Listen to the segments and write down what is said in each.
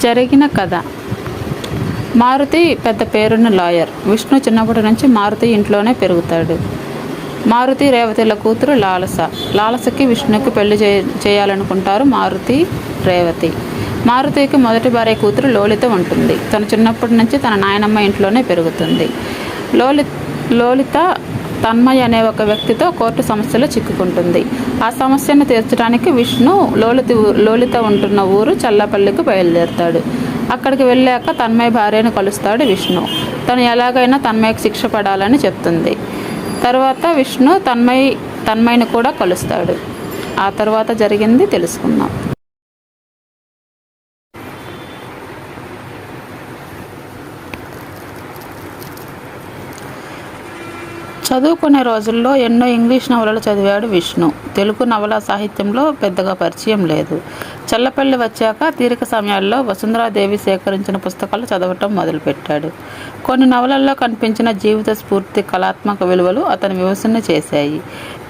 జరిగిన కథ. మారుతి పెద్ద పేరున్న లాయర్. విష్ణు చిన్నప్పటి నుంచి మారుతి ఇంట్లోనే పెరుగుతాడు. మారుతి రేవతిల కూతురు లాలస. లాలసకి విష్ణుకి పెళ్లి చేయాలనుకుంటారు మారుతి, రేవతి. మారుతికి మొదటి భార్య కూతురు లోలిత ఉంటుంది. తను చిన్నప్పటి నుంచి తన నాయనమ్మ ఇంట్లోనే పెరుగుతుంది. లోలిత తన్మయ్ అనే ఒక వ్యక్తితో కోర్టు సమస్యలో చిక్కుకుంటుంది. ఆ సమస్యను తీర్చడానికి విష్ణు లోలిత ఉంటున్న ఊరు చల్లపల్లికి బయలుదేరుతాడు. అక్కడికి వెళ్ళాక తన్మయ్ భార్యను కలుస్తాడు విష్ణు. తను ఎలాగైనా తన్మయ్కి శిక్ష పడాలని చెప్తుంది. తర్వాత విష్ణు తన్మయ్ని కూడా కలుస్తాడు. ఆ తర్వాత జరిగింది తెలుసుకుందాం. చదువుకునే రోజుల్లో ఎన్నో ఇంగ్లీష్ నవలలు చదివాడు విష్ణు. తెలుగు నవల సాహిత్యంలో పెద్దగా పరిచయం లేదు. చల్లపల్లి వచ్చాక తీరిక సమయాల్లో వసుంధరాదేవి సేకరించిన పుస్తకాలు చదవటం మొదలుపెట్టాడు. కొన్ని నవలల్లో కనిపించిన జీవిత స్ఫూర్తి, కళాత్మక విలువలు అతని విమర్శన చేశాయి.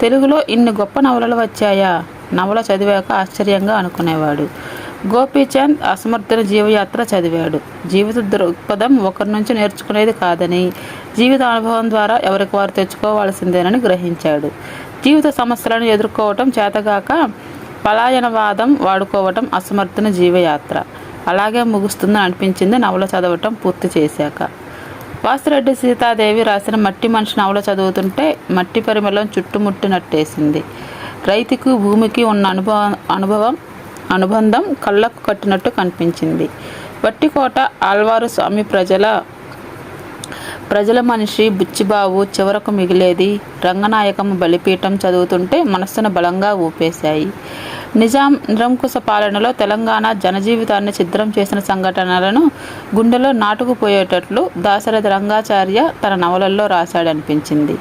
తెలుగులో ఇన్ని గొప్ప నవలలు వచ్చాయా? నవల చదివాక ఆశ్చర్యంగా అనుకునేవాడు. గోపీచంద్ అసమర్థన జీవయాత్ర చదివాడు. జీవిత దృక్పథం ఒకరి నుంచి నేర్చుకునేది కాదని, జీవిత అనుభవం ద్వారా ఎవరికి వారు తెచ్చుకోవాల్సిందేనని గ్రహించాడు. జీవిత సమస్యలను ఎదుర్కోవటం చేతగాక పలాయనవాదం వాడుకోవటం అసమర్థన జీవయాత్ర. అలాగే ముగుస్తుందని అనిపించింది నవల చదవటం పూర్తి చేశాక. వాసిరెడ్డి సీతాదేవి రాసిన మట్టి మనిషి నవల చదువుతుంటే మట్టి పరిమళం చుట్టుముట్టినట్టేసింది. రైతుకు భూమికి ఉన్న అనుబంధం కళ్ళకు కట్టినట్టు కనిపించింది. వట్టికోట ఆళ్వారు స్వామి ప్రజల మనిషి బుచ్చిబాబు చివరకు మిగిలేది, రంగనాయకమ్మ బలిపీఠం చదువుతుంటే మనస్సును బలంగా ఊపేశాయి. నిరంకుశ పాలనలో తెలంగాణ జనజీవితాన్ని ఛిద్రం చేసిన సంఘటనలను గుండెలో నాటుకుపోయేటట్లు దాశరథి రంగాచార్య తన నవలల్లో రాశాడనిపించింది.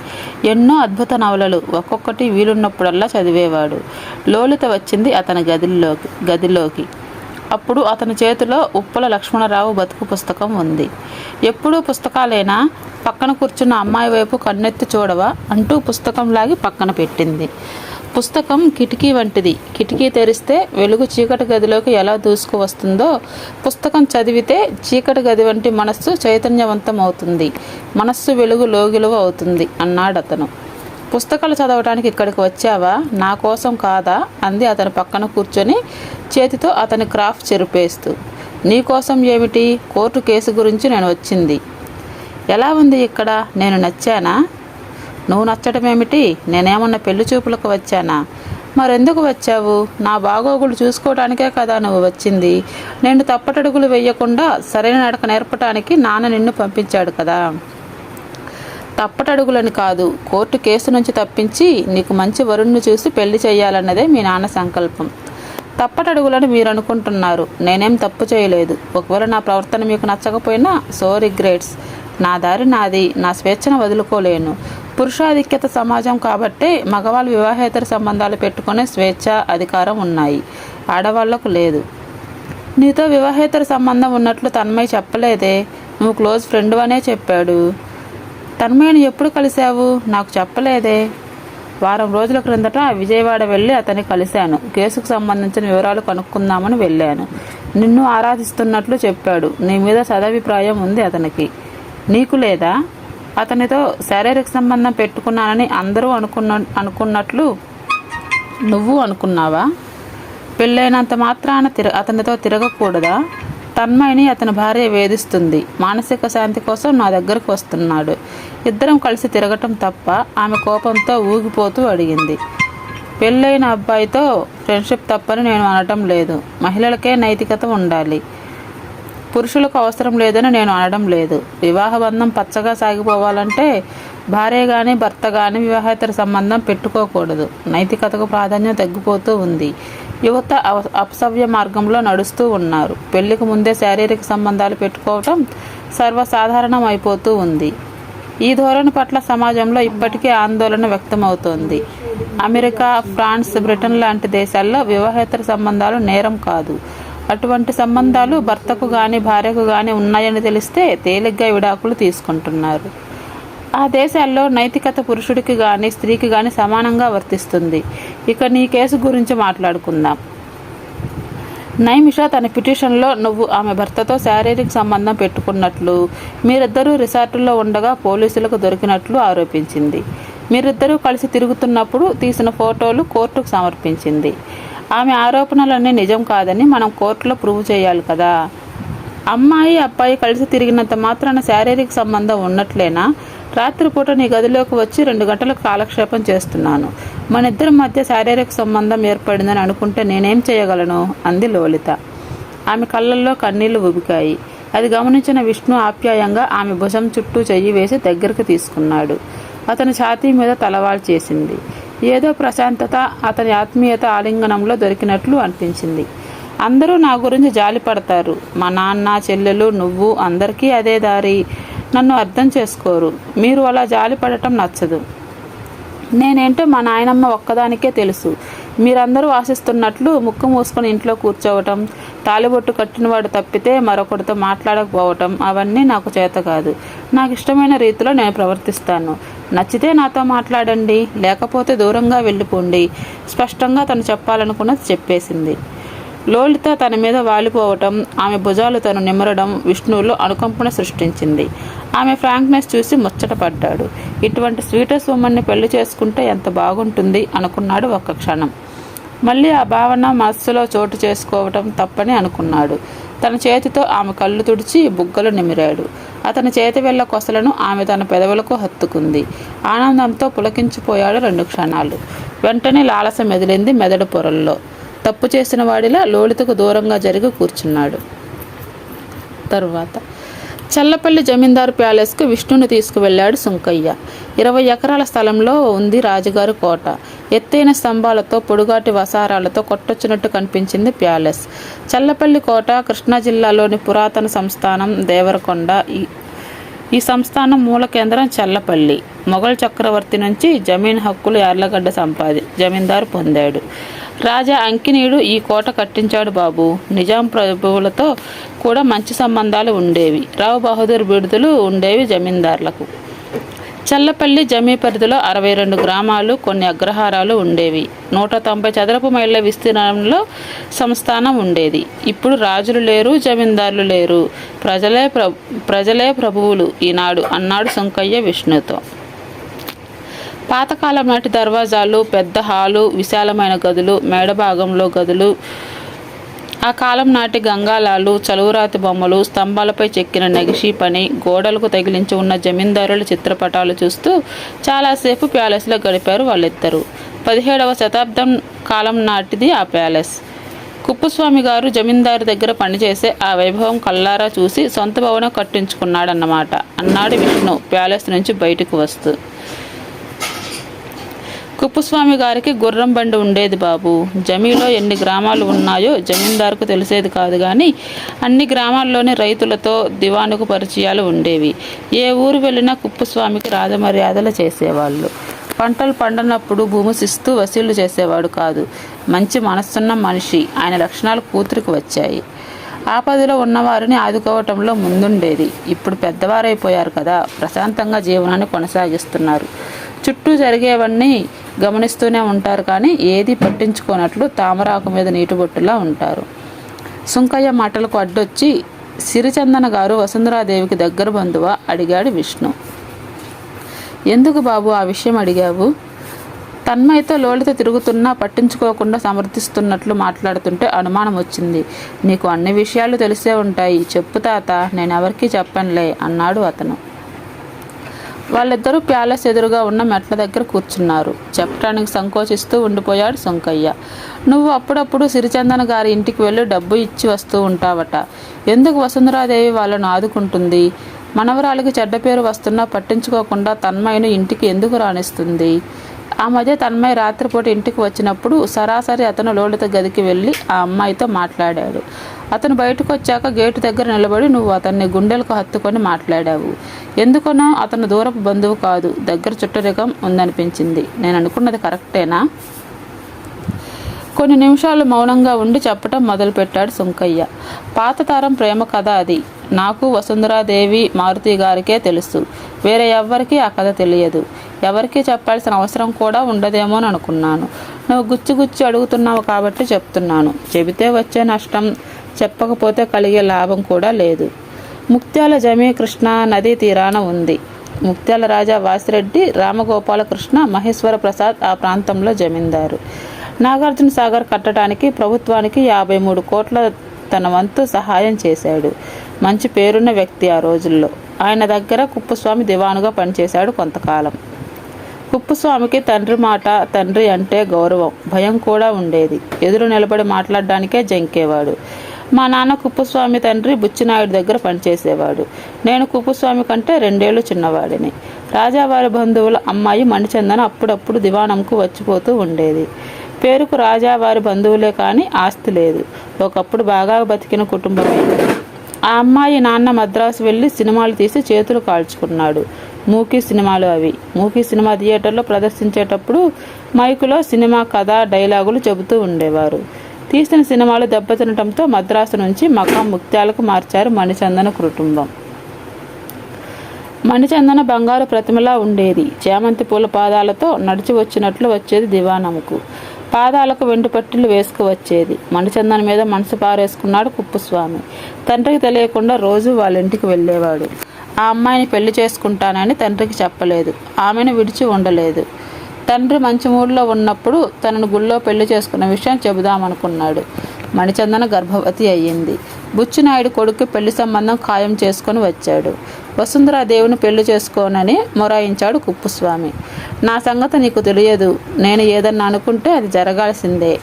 ఎన్నో అద్భుత నవలలు ఒక్కొక్కటి వీలున్నప్పుడల్లా చదివేవాడు. లోలిత వచ్చింది అతని గదిలోకి. అప్పుడు అతని చేతిలో ఉప్పల లక్ష్మణరావు బతుకు పుస్తకం ఉంది. ఎప్పుడూ పుస్తకాలేనా? పక్కన కూర్చున్న అమ్మాయి వైపు కన్నెత్తి చూడవా అంటూ పుస్తకం లాగి పక్కన పెట్టింది. పుస్తకం కిటికీ వంటిది. కిటికీ తెరిస్తే వెలుగు చీకటి గదిలోకి ఎలా దూసుకు వస్తుందో, పుస్తకం చదివితే చీకటి గది వంటి మనస్సు చైతన్యవంతం అవుతుంది, మనస్సు వెలుగు లోగిలువ అవుతుంది అన్నాడతను. పుస్తకాలు చదవటానికి ఇక్కడికి వచ్చావా? నా కోసం కాదా అంది అతని పక్కన కూర్చొని చేతితో అతని క్రాఫ్ట్ చెరిపేస్తూ. నీ కోసం ఏమిటి? కోర్టు కేసు గురించి నేను వచ్చింది. ఎలా ఉంది ఇక్కడ? నేను నచ్చానా? నువ్వు నచ్చడం ఏమిటి? నేనేమన్నా పెళ్లి చూపులకు వచ్చానా? మరెందుకు వచ్చావు? నా బాగోగులు చూసుకోవడానికే కదా నువ్వు వచ్చింది. నేను తప్పటడుగులు వేయకుండా సరైన నడక నేర్పటానికి నాన్న నిన్ను పంపించాడు కదా. తప్పటడుగులని కాదు, కోర్టు కేసు నుంచి తప్పించి నీకు మంచి వరుణ్ణి చూసి పెళ్లి చేయాలన్నదే మీ నాన్న సంకల్పం. తప్పటడుగులని మీరు అనుకుంటున్నారు. నేనేం తప్పు చేయలేదు. ఒకవేళ నా ప్రవర్తన మీకు నచ్చకపోయినా సో రిగ్రెట్స్. నా దారి నాది. నా స్వేచ్ఛను వదులుకోలేను. పురుషాధిక్యత సమాజం కాబట్టే మగవాళ్ళు వివాహేతర సంబంధాలు పెట్టుకునే స్వేచ్ఛ, అధికారం ఉన్నాయి. ఆడవాళ్లకు లేదు. నీతో వివాహేతర సంబంధం ఉన్నట్లు తన్మయ్ చెప్పలేదే. నువ్వు క్లోజ్ ఫ్రెండ్ అనే చెప్పాడు. తన్మయ్ని ఎప్పుడు కలిశావు? నాకు చెప్పలేదే. వారం రోజుల క్రిందట విజయవాడ వెళ్ళి అతన్ని కలిశాను. కేసుకు సంబంధించిన వివరాలు కనుక్కుందామని వెళ్ళాను. నిన్ను ఆరాధిస్తున్నట్లు చెప్పాడు. నీ మీద సదభిప్రాయం ఉంది అతనికి. నీకు లేదా? అతనితో శారీరక సంబంధం పెట్టుకున్నానని అందరూ అనుకున్నట్లు నువ్వు అనుకున్నావా? పెళ్ళైనంత మాత్రాన అతనితో తిరగకూడదా? తన్మయ్ని అతని భార్య వేధిస్తుంది. మానసిక శాంతి కోసం నా దగ్గరకు వస్తున్నాడు. ఇద్దరం కలిసి తిరగటం తప్ప? ఆమె కోపంతో ఊగిపోతూ అడిగింది. పెళ్ళైన అబ్బాయితో ఫ్రెండ్షిప్ తప్పని నేను అనటం లేదు. మహిళలకే నైతికత ఉండాలి, పురుషులకు అవసరం లేదని నేను అనడం లేదు. వివాహ బంధం పచ్చగా సాగిపోవాలంటే భార్య కానీ భర్త కానీ వివాహేతర సంబంధం పెట్టుకోకూడదు. నైతికతకు ప్రాధాన్యం తగ్గిపోతూ ఉంది. యువత అపసవ్య మార్గంలో నడుస్తూ ఉన్నారు. పెళ్లికి ముందే శారీరక సంబంధాలు పెట్టుకోవటం సర్వసాధారణం అయిపోతూ ఉంది. ఈ ధోరణి పట్ల సమాజంలో ఇప్పటికీ ఆందోళన వ్యక్తమవుతోంది. అమెరికా, ఫ్రాన్స్, బ్రిటన్ లాంటి దేశాల్లో వివాహేతర సంబంధాలు నేరం కాదు. అటువంటి సంబంధాలు భర్తకు కానీ భార్యకు కానీ ఉన్నాయని తెలిస్తే తేలిగ్గా విడాకులు తీసుకుంటున్నారు. ఆ దేశాల్లో నైతికత పురుషుడికి కానీ స్త్రీకి కానీ సమానంగా వర్తిస్తుంది. ఇక నీ కేసు గురించి మాట్లాడుకుందాం. నైమిష తన పిటిషన్లో నువ్వు ఆమె భర్తతో శారీరక సంబంధం పెట్టుకున్నట్లు, మీరిద్దరూ రిసార్టుల్లో ఉండగా పోలీసులకు దొరికినట్లు ఆరోపించింది. మీరిద్దరూ కలిసి తిరుగుతున్నప్పుడు తీసిన ఫోటోలు కోర్టుకు సమర్పించింది. ఆమె ఆరోపణలన్నీ నిజం కాదని మనం కోర్టులో ప్రూవ్ చేయాలి కదా. అమ్మాయి అబ్బాయి కలిసి తిరిగినంత మాత్రాన శారీరక సంబంధం ఉన్నట్లేనా? రాత్రిపూట నీ గదిలోకి వచ్చి 2 గంటలకు కాలక్షేపం చేస్తున్నాను. మన ఇద్దరి మధ్య శారీరక సంబంధం ఏర్పడిందని అనుకుంటే నేనేం చేయగలను అంది లోలిత. ఆమె కళ్ళల్లో కన్నీళ్లు ఉబికాయి. అది గమనించిన విష్ణు ఆప్యాయంగా ఆమె భుజం చుట్టూ చెయ్యి వేసి దగ్గరకు తీసుకున్నాడు. అతని ఛాతీ మీద తలవాల్ చేసింది. ఏదో ప్రశాంతత అతని ఆత్మీయత ఆలింగనంలో దొరికినట్లు అనిపించింది. అందరూ నా గురించి జాలి పడతారు. మా నాన్న, చెల్లెలు, నువ్వు అందరికీ అదే దారి. నన్ను అర్థం చేసుకోరు. మీరు అలా జాలి పడటం నచ్చదు. నేనేంటో మా నాయనమ్మ ఒక్కదానికే తెలుసు. మీరందరూ ఆశిస్తున్నట్లు ముక్కు మూసుకొని ఇంట్లో కూర్చోవటం, తాలిబొట్టు కట్టినవాడు తప్పితే మరొకరితో మాట్లాడకపోవటం అవన్నీ నాకు చేత కాదు. నాకు ఇష్టమైన రీతిలో నేను ప్రవర్తిస్తాను. నచ్చితే నాతో మాట్లాడండి, లేకపోతే దూరంగా వెళ్ళిపోండి. స్పష్టంగా తను చెప్పాలనుకున్నది చెప్పేసింది. లోలిత తన మీద వాలిపోవటం, ఆమె భుజాలు తను నిమరడం విష్ణువులో అనుకంపన సృష్టించింది. ఆమె ఫ్రాంక్నెస్ చూసి ముచ్చటపడ్డాడు. ఇటువంటి స్వీటెస్ట్ ఉమ్మన్ని పెళ్లి చేసుకుంటే ఎంత బాగుంటుంది అనుకున్నాడు ఒక్క క్షణం. మళ్ళీ ఆ భావన మనస్సులో చోటు చేసుకోవటం తప్పని అనుకున్నాడు. తన చేతితో ఆమె కళ్ళు తుడిచి బుగ్గలు నిమిరాడు. అతని చేతి వేళ్ల కొసలను ఆమె తన పెదవులకు హత్తుకుంది. ఆనందంతో పులకించిపోయాడు 2 క్షణాలు. వెంటనే లాలస మెదిలింది మెదడు పొరల్లో. తప్పు చేసిన వాడిలా లోలితకు దూరంగా జరిగి కూర్చున్నాడు. తరువాత చల్లపల్లి జమీందారు ప్యాలెస్కు విష్ణుని తీసుకువెళ్ళాడు సుంకయ్య. 20 ఎకరాల స్థలంలో ఉంది రాజుగారి కోట. ఎత్తైన స్తంభాలతో పొడుగాటి వసారాలతో కొట్టొచ్చినట్టు కనిపించింది ప్యాలెస్. చల్లపల్లి కోట కృష్ణా జిల్లాలోని పురాతన సంస్థానం దేవరకొండ. ఈ సంస్థానం మూల కేంద్రం చల్లపల్లి. మొఘల్ చక్రవర్తి నుంచి జమీన్ హక్కులు యార్లగడ్డ జమీందారు పొందాడు. రాజా అంకినీయుడు ఈ కోట కట్టించాడు బాబు. నిజాం ప్రభువులతో కూడా మంచి సంబంధాలు ఉండేవి. రావు బహదూర్ బిడుదలు ఉండేవి జమీందార్లకు. చల్లపల్లి జమీ పరిధిలో 62 గ్రామాలు, కొన్ని అగ్రహారాలు ఉండేవి. 190 చదరపు మైళ్ళ విస్తీర్ణంలో సంస్థానం ఉండేది. ఇప్పుడు రాజులు లేరు, జమీందారులు లేరు, ప్రజలే ప్రభువులు ఈనాడు అన్నాడు సుంకయ్య విష్ణుతో. పాతకాలం నాటి దర్వాజాలు, పెద్ద హాలు, విశాలమైన గదులు, మేడభాగంలో గదులు, ఆ కాలం నాటి గంగాలాలు, చలువురాతి బొమ్మలు, స్తంభాలపై చెక్కిన నెగిషీ పని, గోడలకు తగిలించి ఉన్న జమీందారుల చిత్రపటాలు చూస్తూ చాలాసేపు ప్యాలెస్లో గడిపారు వాళ్ళిద్దరూ. 17వ శతాబ్దం కాలం నాటిది ఆ ప్యాలెస్. కుప్పుస్వామి గారు జమీందారు దగ్గర పనిచేసే ఆ వైభవం కల్లారా చూసి సొంత భవనం కట్టించుకున్నాడన్నమాట అన్నాడు విష్ణు ప్యాలెస్ నుంచి బయటకు వస్తూ. కుప్పుస్వామి గారికి గుర్రం బండి ఉండేది బాబు. జమీలో ఎన్ని గ్రామాలు ఉన్నాయో జమీందారుకు తెలిసేది కాదు, కానీ అన్ని గ్రామాల్లోని రైతులతో దివానుకు పరిచయాలు ఉండేవి. ఏ ఊరు వెళ్ళినా కుప్పుస్వామికి రాజమర్యాదలు చేసేవాళ్ళు. పంటలు పండనప్పుడు భూమి శిస్తూ వసూళ్లు చేసేవాడు కాదు. మంచి మనస్సున్న మనిషి. ఆయన లక్షణాలు కూతురికి వచ్చాయి. ఆపదలో ఉన్నవారిని ఆదుకోవటంలో ముందుండేది. ఇప్పుడు పెద్దవారైపోయారు కదా, ప్రశాంతంగా జీవనాన్ని కొనసాగిస్తున్నారు. చుట్టూ జరిగేవన్నీ గమనిస్తూనే ఉంటారు, కానీ ఏది పట్టించుకోనట్లు తామరాకు మీద నీటిబొట్టులా ఉంటారు. సుంకయ్య మాటలకు అడ్డొచ్చి, సిరిచందన గారు వసుంధరాదేవికి దగ్గర బంధువా అడిగాడు విష్ణు. ఎందుకు బాబు ఆ విషయం అడిగావు? తన్మయ్యతో లోలిత తిరుగుతున్నా పట్టించుకోకుండా సమర్థిస్తున్నట్లు మాట్లాడుతుంటే అనుమానం వచ్చింది. నీకు అన్ని విషయాలు తెలిసే ఉంటాయి, చెప్పు తాత, నేనెవరికీ చెప్పనులే అన్నాడు అతను. వాళ్ళిద్దరూ ప్యాలెస్ ఎదురుగా ఉన్న మెట్ల దగ్గర కూర్చున్నారు. చెప్పడానికి సంకోచిస్తూ ఉండిపోయాడు సుంకయ్య. నువ్వు అప్పుడప్పుడు సిరిచందన గారి ఇంటికి వెళ్ళి డబ్బు ఇచ్చి వస్తూ ఉంటావట. ఎందుకు వసుంధరాదేవి వాళ్ళను ఆదుకుంటుంది? మనవరాలికి చెడ్డ పేరు వస్తున్నా పట్టించుకోకుండా తన్మయ్యను ఇంటికి ఎందుకు రాణిస్తుంది? ఆ మధ్య తన్మయ్య రాత్రిపూట ఇంటికి వచ్చినప్పుడు సరాసరి అతను లోలిత గదికి వెళ్ళి ఆ అమ్మాయితో మాట్లాడాడు. అతను బయటకు వచ్చాక గేటు దగ్గర నిలబడి నువ్వు అతన్ని గుండెలకు హత్తుకొని మాట్లాడావు. ఎందుకనో అతను దూరపు బంధువు కాదు, దగ్గర చుట్టరికం ఉందనిపించింది. నేను అనుకున్నది కరెక్టేనా? కొన్ని నిమిషాలు మౌనంగా ఉండి చెప్పటం మొదలుపెట్టాడు సుంకయ్య. పాత తరం ప్రేమ కథ అది. నాకు వసుంధరాదేవి మారుతి గారికే తెలుసు, వేరే ఎవ్వరికీ ఆ కథ తెలియదు. ఎవరికీ చెప్పాల్సిన అవసరం కూడా ఉండదేమో అని అనుకున్నాను. నువ్వు గుచ్చి అడుగుతున్నావు కాబట్టి చెప్తున్నాను. చెబితే వచ్చే నష్టం, చెప్పకపోతే కలిగే లాభం కూడా లేదు. ముక్త్యాల జమీ కృష్ణా నదీ తీరాన ఉంది. ముక్త్యాల రాజా వాసిరెడ్డి రామగోపాలకృష్ణ మహేశ్వర ప్రసాద్ ఆ ప్రాంతంలో జమీందారు. నాగార్జున సాగర్ కట్టడానికి ప్రభుత్వానికి 53 కోట్ల తన వంతు సహాయం చేశాడు. మంచి పేరున్న వ్యక్తి ఆ రోజుల్లో. ఆయన దగ్గర కుప్పస్వామి దివానుగా పనిచేశాడు కొంతకాలం. కుప్పస్వామికి తండ్రి మాట, తండ్రి అంటే గౌరవం, భయం కూడా ఉండేది. ఎదురు నిలబడి మాట్లాడడానికే జంకేవాడు. మా నాన్న కుప్పస్వామి తండ్రి బుచ్చినాయుడు దగ్గర పనిచేసేవాడు. నేను కుప్పస్వామి కంటే 2 ఏళ్ళు చిన్నవాడిని. రాజావారి బంధువుల అమ్మాయి మణిచందన అప్పుడప్పుడు దివాణంకు వచ్చిపోతూ ఉండేది. పేరుకు రాజావారి బంధువులే కానీ ఆస్తి లేదు. ఒకప్పుడు బాగా బతికిన కుటుంబమే. ఆ అమ్మాయి నాన్న మద్రాసు వెళ్ళి సినిమాలు తీసి చేతులు కాల్చుకున్నాడు. మూకీ సినిమాలు అవి. మూకీ సినిమా థియేటర్లో ప్రదర్శించేటప్పుడు మైకులో సినిమా కథ, డైలాగులు చెబుతూ ఉండేవారు. తీసిన సినిమాలు దెబ్బతినటంతో మద్రాసు నుంచి మకాం ముక్త్యాలకు మార్చారు మణిచందన కుటుంబం. మణిచందన బంగారు ప్రతిమలా ఉండేది. చేమంతి పూల పాదాలతో నడిచి వచ్చినట్లు వచ్చేది దివాణముకు. పాదాలకు వెండి పట్టీలు వేసుకువచ్చేది. మణిచందన మీద మనసు పారేసుకున్నాడు కుప్పస్వామి. తండ్రికి తెలియకుండా రోజు వాళ్ళ ఇంటికి వెళ్ళేవాడు. ఆ అమ్మాయిని పెళ్లి చేసుకుంటానని తండ్రికి చెప్పలేదు. ఆమెను విడిచి ఉండలేదు. తండ్రి మంచి మూడ్లో ఉన్నప్పుడు తనను గుళ్ళో పెళ్లి చేసుకున్న విషయం చెబుదామనుకున్నాడు. మణిచందన గర్భవతి అయ్యింది. బుచ్చినాయుడు కొడుకు పెళ్లి సంబంధం ఖాయం చేసుకొని వచ్చాడు. వసుంధరాదేవిని పెళ్లి చేసుకోనని మొరాయించాడు కుప్పస్వామి. నా సంగతి నీకు తెలియదు. నేను ఏదన్నా అనుకుంటే అది జరగాల్సిందే.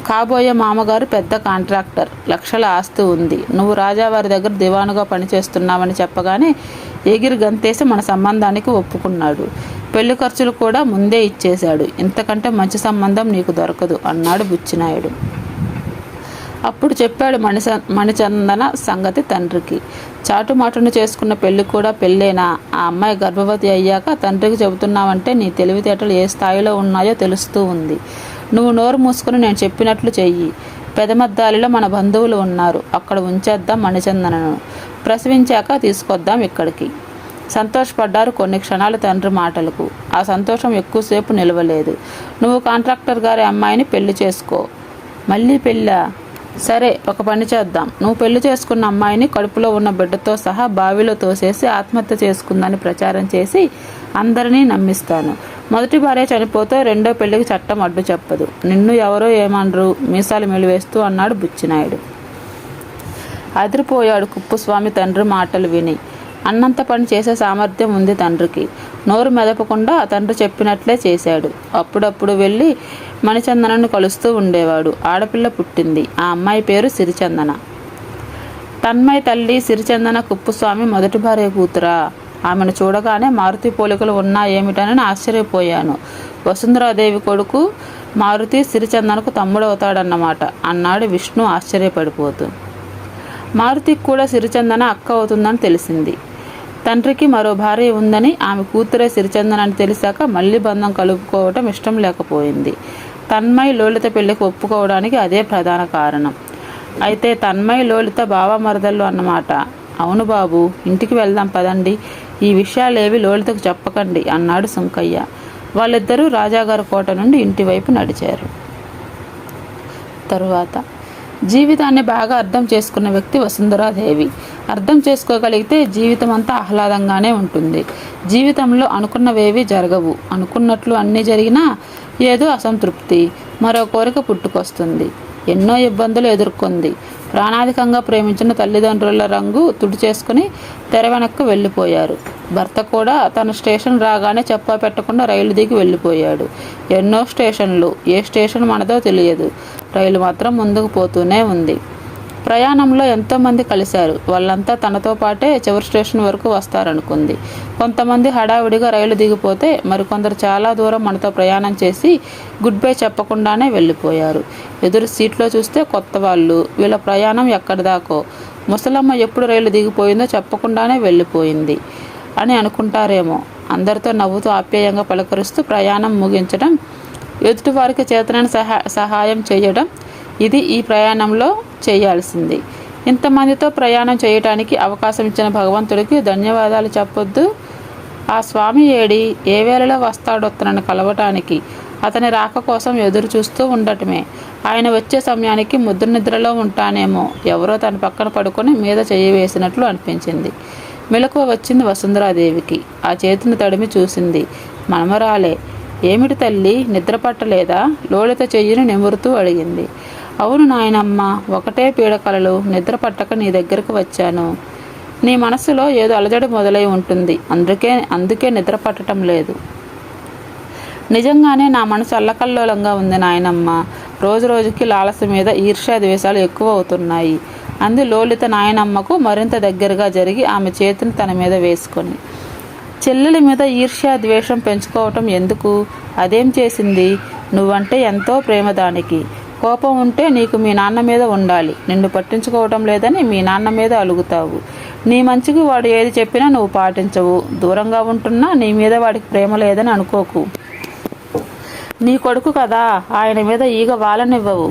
కాబోయే మామగారు పెద్ద కాంట్రాక్టర్, లక్షల ఆస్తి ఉంది. నువ్వు రాజావారి దగ్గర దివానుగా పనిచేస్తున్నావని చెప్పగానే ఎగిరి గంతేసి మన సంబంధానికి ఒప్పుకున్నాడు. పెళ్లి ఖర్చులు కూడా ముందే ఇచ్చేశాడు. ఇంతకంటే మంచి సంబంధం నీకు దొరకదు అన్నాడు బుచ్చినాయుడు. అప్పుడు చెప్పాడు మణిచందన సంగతి తండ్రికి. చాటుమాటును చేసుకున్న పెళ్లి కూడా పెళ్ళేనా? ఆ అమ్మాయి గర్భవతి అయ్యాక తండ్రికి చెబుతున్నావంటే నీ తెలివితేటలు ఏ స్థాయిలో ఉన్నాయో తెలుస్తూ ఉంది. నువ్వు నోరు మూసుకుని నేను చెప్పినట్లు చెయ్యి. పెదమద్దాలిలో మన బంధువులు ఉన్నారు. అక్కడ ఉంచేద్దాం మణిచందనను. ప్రసవించాక తీసుకొద్దాం ఇక్కడికి. సంతోషపడ్డారు కొన్ని క్షణాలు తండ్రి మాటలకు. ఆ సంతోషం ఎక్కువసేపు నిలవలేదు. నువ్వు కాంట్రాక్టర్ గారి అమ్మాయిని పెళ్లి చేసుకో. మళ్ళీ పెళ్ళా? సరే, ఒక పని చేద్దాం. నువ్వు పెళ్లి చేసుకున్న అమ్మాయిని కడుపులో ఉన్న బిడ్డతో సహా బావిలో తోసేసి ఆత్మహత్య చేసుకుందని ప్రచారం చేసి అందరినీ నమ్మిస్తాను. మొదటి భార్య చనిపోతే రెండో పెళ్లికి చట్టం అడ్డు చెప్పదు. నిన్ను ఎవరో ఏమనరు మీసాలు మెలివేస్తూ అన్నాడు బుచ్చినాయుడు. అదిరిపోయాడు కుప్పస్వామి తండ్రి మాటలు విని. అన్నంత పని చేసే సామర్థ్యం ఉంది తండ్రికి. నోరు మెదపకుండా తండ్రి చెప్పినట్లే చేశాడు. అప్పుడప్పుడు వెళ్ళి మణిచందనను కలుస్తూ ఉండేవాడు. ఆడపిల్ల పుట్టింది. ఆ అమ్మాయి పేరు సిరిచందన. తన్మయ్ తల్లి సిరిచందన కుప్పస్వామి మొదటి భార్య కూతురా? ఆమెను చూడగానే మారుతి పోలికలు ఉన్నాయేమిటని ఆశ్చర్యపోయాను. వసుంధరాదేవి కొడుకు మారుతి సిరిచందనకు తమ్ముడవుతాడన్నమాట అన్నాడు విష్ణు ఆశ్చర్యపడిపోతూ. మారుతికి కూడా సిరిచందన అక్క అవుతుందని తెలిసింది. తండ్రికి మరో భార్య ఉందని, ఆమె కూతురే సిరిచందన అని తెలిసాక మళ్ళీ బంధం కలుపుకోవటం ఇష్టం లేకపోయింది. తన్మయ్ లోలిత పెళ్లికి ఒప్పుకోవడానికి అదే ప్రధాన కారణం. అయితే తన్మయ్ లోలిత బావమరదళ్ళు అన్నమాట. అవును బాబు, ఇంటికి వెళ్దాం పదండి. ఈ విషయాలేవి లోలితకు చెప్పకండి అన్నాడు సుంకయ్య. వాళ్ళిద్దరూ రాజాగారి కోట నుండి ఇంటి వైపు నడిచారు. తరువాత జీవితాన్ని బాగా అర్థం చేసుకున్న వ్యక్తి వసుంధరాదేవి. అర్థం చేసుకోగలిగితే జీవితం అంతా ఆహ్లాదంగానే ఉంటుంది. జీవితంలో అనుకున్నవేవి జరగవు. అనుకున్నట్లు అన్నీ జరిగినా ఏదో అసంతృప్తి, మరో కోరిక పుట్టుకొస్తుంది. ఎన్నో ఇబ్బందులు ఎదుర్కొంది. ప్రాణాధికంగా ప్రేమించిన తల్లిదండ్రుల రంగు తుడిచేసుకుని తెర వెనక్కు వెళ్ళిపోయారు. భర్త కూడా తన స్టేషన్ రాగానే చెప్పా పెట్టకుండా రైలు దిగి వెళ్ళిపోయాడు. ఎన్నో స్టేషన్లు, ఏ స్టేషన్ మనదో తెలియదు. రైలు మాత్రం ముందుకు పోతూనే ఉంది. ప్రయాణంలో ఎంతోమంది కలిశారు. వాళ్ళంతా తనతో పాటే చివరి స్టేషన్ వరకు వస్తారనుకుంది. కొంతమంది హడావిడిగా రైలు దిగిపోతే మరికొందరు చాలా దూరం మనతో ప్రయాణం చేసి గుడ్ బై చెప్పకుండానే వెళ్ళిపోయారు. ఎదురు సీట్లో చూస్తే కొత్త వాళ్ళు. వీళ్ళ ప్రయాణం ఎక్కడిదాకో. ముసలమ్మ ఎప్పుడు రైలు దిగిపోయిందో చెప్పకుండానే వెళ్ళిపోయింది అని అనుకుంటారేమో. అందరితో నవ్వుతూ ఆప్యాయంగా పలకరిస్తూ ప్రయాణం ముగించడం, ఎదుటివారికి చేతనైన సహాయం చేయడం, ఇది ఈ ప్రయాణంలో చేయాల్సింది. ఇంతమందితో ప్రయాణం చేయటానికి అవకాశం ఇచ్చిన భగవంతుడికి ధన్యవాదాలు చెప్పొద్దు. ఆ స్వామి ఏడి ఏ వేళలో వస్తాడో తనను కలవటానికి, అతని రాక కోసం ఎదురు చూస్తూ ఉండటమే. ఆయన వచ్చే సమయానికి ముద్ర నిద్రలో ఉంటానేమో. ఎవరో తన పక్కన పడుకొని మీద చెయ్యి వేసినట్లు అనిపించింది. మెలకువ వచ్చింది వసుంధరాదేవికి. ఆ చేతిని తడిమి చూసింది. మనమరాలే. ఏమిటి తల్లి, నిద్ర పట్టలేదా? లోలిత చెయ్యిని నిమురుతూ అడిగింది. అవును నాయనమ్మ, ఒకటే పీడకలలు. నిద్ర పట్టక నీ దగ్గరకు వచ్చాను. నీ మనసులో ఏదో అలజడి మొదలై ఉంటుంది. అందుకే నిద్ర పట్టడం లేదు. నిజంగానే నా మనసు అల్లకల్లోలంగా ఉంది నాయనమ్మ. రోజు రోజుకి లాలస మీద ఈర్ష్యా ద్వేషాలు ఎక్కువ అవుతున్నాయి అంది లోలిత నాయనమ్మకు మరింత దగ్గరగా జరిగి ఆమె చేతిని తన మీద వేసుకొని. చెల్లెలి మీద ఈర్ష్యా ద్వేషం పెంచుకోవటం ఎందుకు? అదేం చేసింది? నువ్వంటే ఎంతో ప్రేమ దానికి. కోపం ఉంటే నీకు మీ నాన్న మీద ఉండాలి. నిన్ను పట్టించుకోవటం లేదని మీ నాన్న మీద అలుగుతావు. నీ మంచికి వాడు ఏది చెప్పినా నువ్వు పాటించవు. దూరంగా ఉంటున్నా నీ మీద వాడికి ప్రేమ లేదని అనుకోకు. నీ కొడుకు కదా, ఆయన మీద ఈగ వాలనివ్వవు.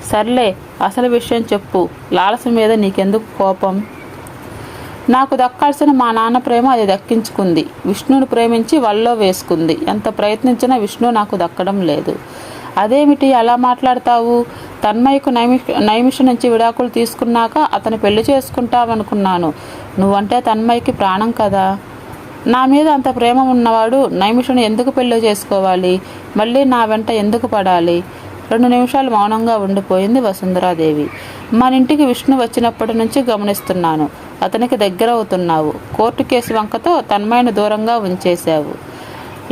సర్లే, అసలు విషయం చెప్పు. లాలస మీద నీకెందుకు కోపం? నాకు దక్కాల్సిన మా నాన్న ప్రేమ అది దక్కించుకుంది. విష్ణుని ప్రేమించి వల్లో వేసుకుంది. ఎంత ప్రయత్నించినా విష్ణు నాకు దక్కడం లేదు. అదేమిటి అలా మాట్లాడతావు? తన్మయ్యకు నైమిష నుంచి విడాకులు తీసుకున్నాక అతను పెళ్లి చేసుకుంటావనుకున్నాను. నువ్వంటే తన్మయ్యకి ప్రాణం కదా. నా మీద అంత ప్రేమ ఉన్నవాడు నైమిషను ఎందుకు పెళ్లి చేసుకోవాలి? మళ్ళీ నా వెంట ఎందుకు పడాలి? 2 నిమిషాలు మౌనంగా ఉండిపోయింది వసుంధరాదేవి. మన ఇంటికి విష్ణు వచ్చినప్పటి నుంచి గమనిస్తున్నాను. అతనికి దగ్గర అవుతున్నావు. కోర్టు కేసు వంకతో తన్మయ్యను దూరంగా ఉంచేశావు.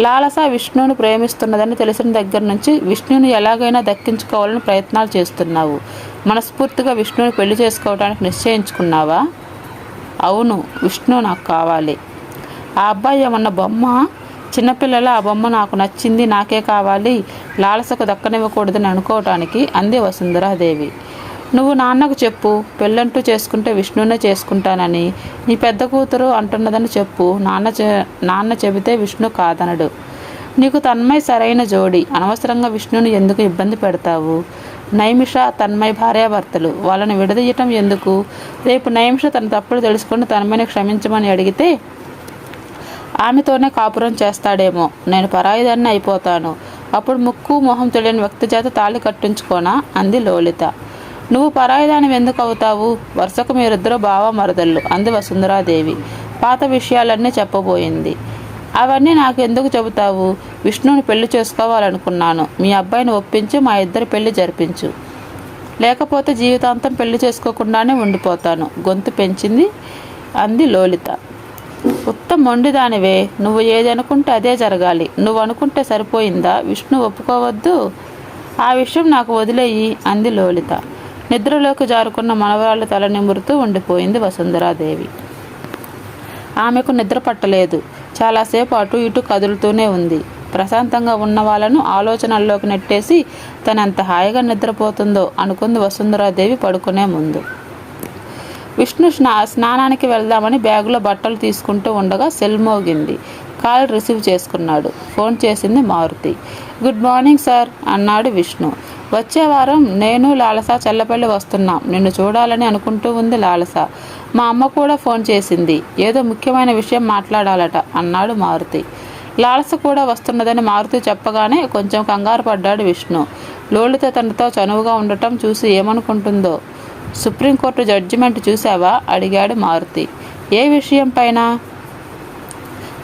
లాలస విష్ణువుని ప్రేమిస్తున్నదని తెలిసిన దగ్గర నుంచి విష్ణువుని ఎలాగైనా దక్కించుకోవాలని ప్రయత్నాలు చేస్తున్నావు. మనస్ఫూర్తిగా విష్ణువుని పెళ్లి చేసుకోవడానికి నిశ్చయించుకున్నావా? అవును, విష్ణు నాకు కావాలి. ఆ అబ్బాయి ఏమన్న బొమ్మ? చిన్నపిల్లల ఆ బొమ్మ నాకు నచ్చింది, నాకే కావాలి, లాలసకు దక్కనివ్వకూడదని అనుకోవటానికి అంది వసుంధరాదేవి. నువ్వు నాన్నకు చెప్పు, పెళ్ళంటూ చేసుకుంటే విష్ణునే చేసుకుంటానని. నీ పెద్ద కూతురు అంటున్నదని చెప్పు. నాన్న చెబితే విష్ణు కాదనడు. నీకు తన్మయ్ సరైన జోడి. అనవసరంగా విష్ణుని ఎందుకు ఇబ్బంది పెడతావు? నైమిష తన్మయ్ భార్యాభర్తలు. వాళ్ళని విడదీయటం ఎందుకు? రేపు నైమిష తన తప్పులు తెలుసుకుని తన్మయ్ని క్షమించమని అడిగితే ఆమెతోనే కాపురం చేస్తాడేమో. నేను పరాయిదాన్ని అయిపోతాను. అప్పుడు ముక్కు మొహం తెలియని వ్యక్తి చేత తాళి కట్టించుకోనా అంది లోలిత. నువ్వు పరాయిదాని ఎందుకు అవుతావు? వరుసకు మీరిద్దరూ బావ మరదళ్ళు అంది వసుంధరాదేవి. పాత విషయాలన్నీ చెప్పబోయింది. అవన్నీ నాకు ఎందుకు చెబుతావు? విష్ణుని పెళ్లి చేసుకోవాలనుకున్నాను. మీ అబ్బాయిని ఒప్పించి మా ఇద్దరి పెళ్లి జరిపించు. లేకపోతే జీవితాంతం పెళ్లి చేసుకోకుండానే ఉండిపోతాను. గొంతు పెంచింది అంది లోలిత. ఉత్తమ మొండిదానివే. నువ్వు ఏది అనుకుంటే అదే జరగాలి. నువ్వు అనుకుంటే సరిపోయిందా? విష్ణు ఒప్పుకోవద్దు. ఆ విషయం నాకు వదిలేయి అంది లోలిత. నిద్రలోకి జారుకున్న మనవరాళ్ళు తల నిమురుతూ ఉండిపోయింది వసుంధరాదేవి. ఆమెకు నిద్ర పట్టలేదు. చాలాసేపు అటు ఇటు కదులుతూనే ఉంది. ప్రశాంతంగా ఉన్న వాళ్ళను ఆలోచనల్లోకి నెట్టేసి తనంత హాయిగా నిద్రపోతుందో అనుకుంది వసుంధరాదేవి పడుకునే ముందు. విష్ణు స్నానానికి వెళ్దామని బ్యాగులో బట్టలు తీసుకుంటూ ఉండగా సెల్ మోగింది. కాల్ రిసీవ్ చేసుకున్నాడు. ఫోన్ చేసింది మారుతి. గుడ్ మార్నింగ్ సార్ అన్నాడు విష్ణు. వచ్చే వారం నేను లాలస చెల్లపల్లి వస్తున్నాం. నిన్ను చూడాలని అనుకుంటూ ఉంది లాలస. మా అమ్మ కూడా ఫోన్ చేసింది. ఏదో ముఖ్యమైన విషయం మాట్లాడాలట అన్నాడు మారుతి. లాలస కూడా వస్తున్నదని మారుతి చెప్పగానే కొంచెం కంగారు పడ్డాడు విష్ణు. లోలిత తనతో చనువుగా ఉండటం చూసి ఏమనుకుంటుందో. సుప్రీంకోర్టు జడ్జిమెంట్ చూసావా అడిగాడు మారుతి. ఏ విషయం పైన?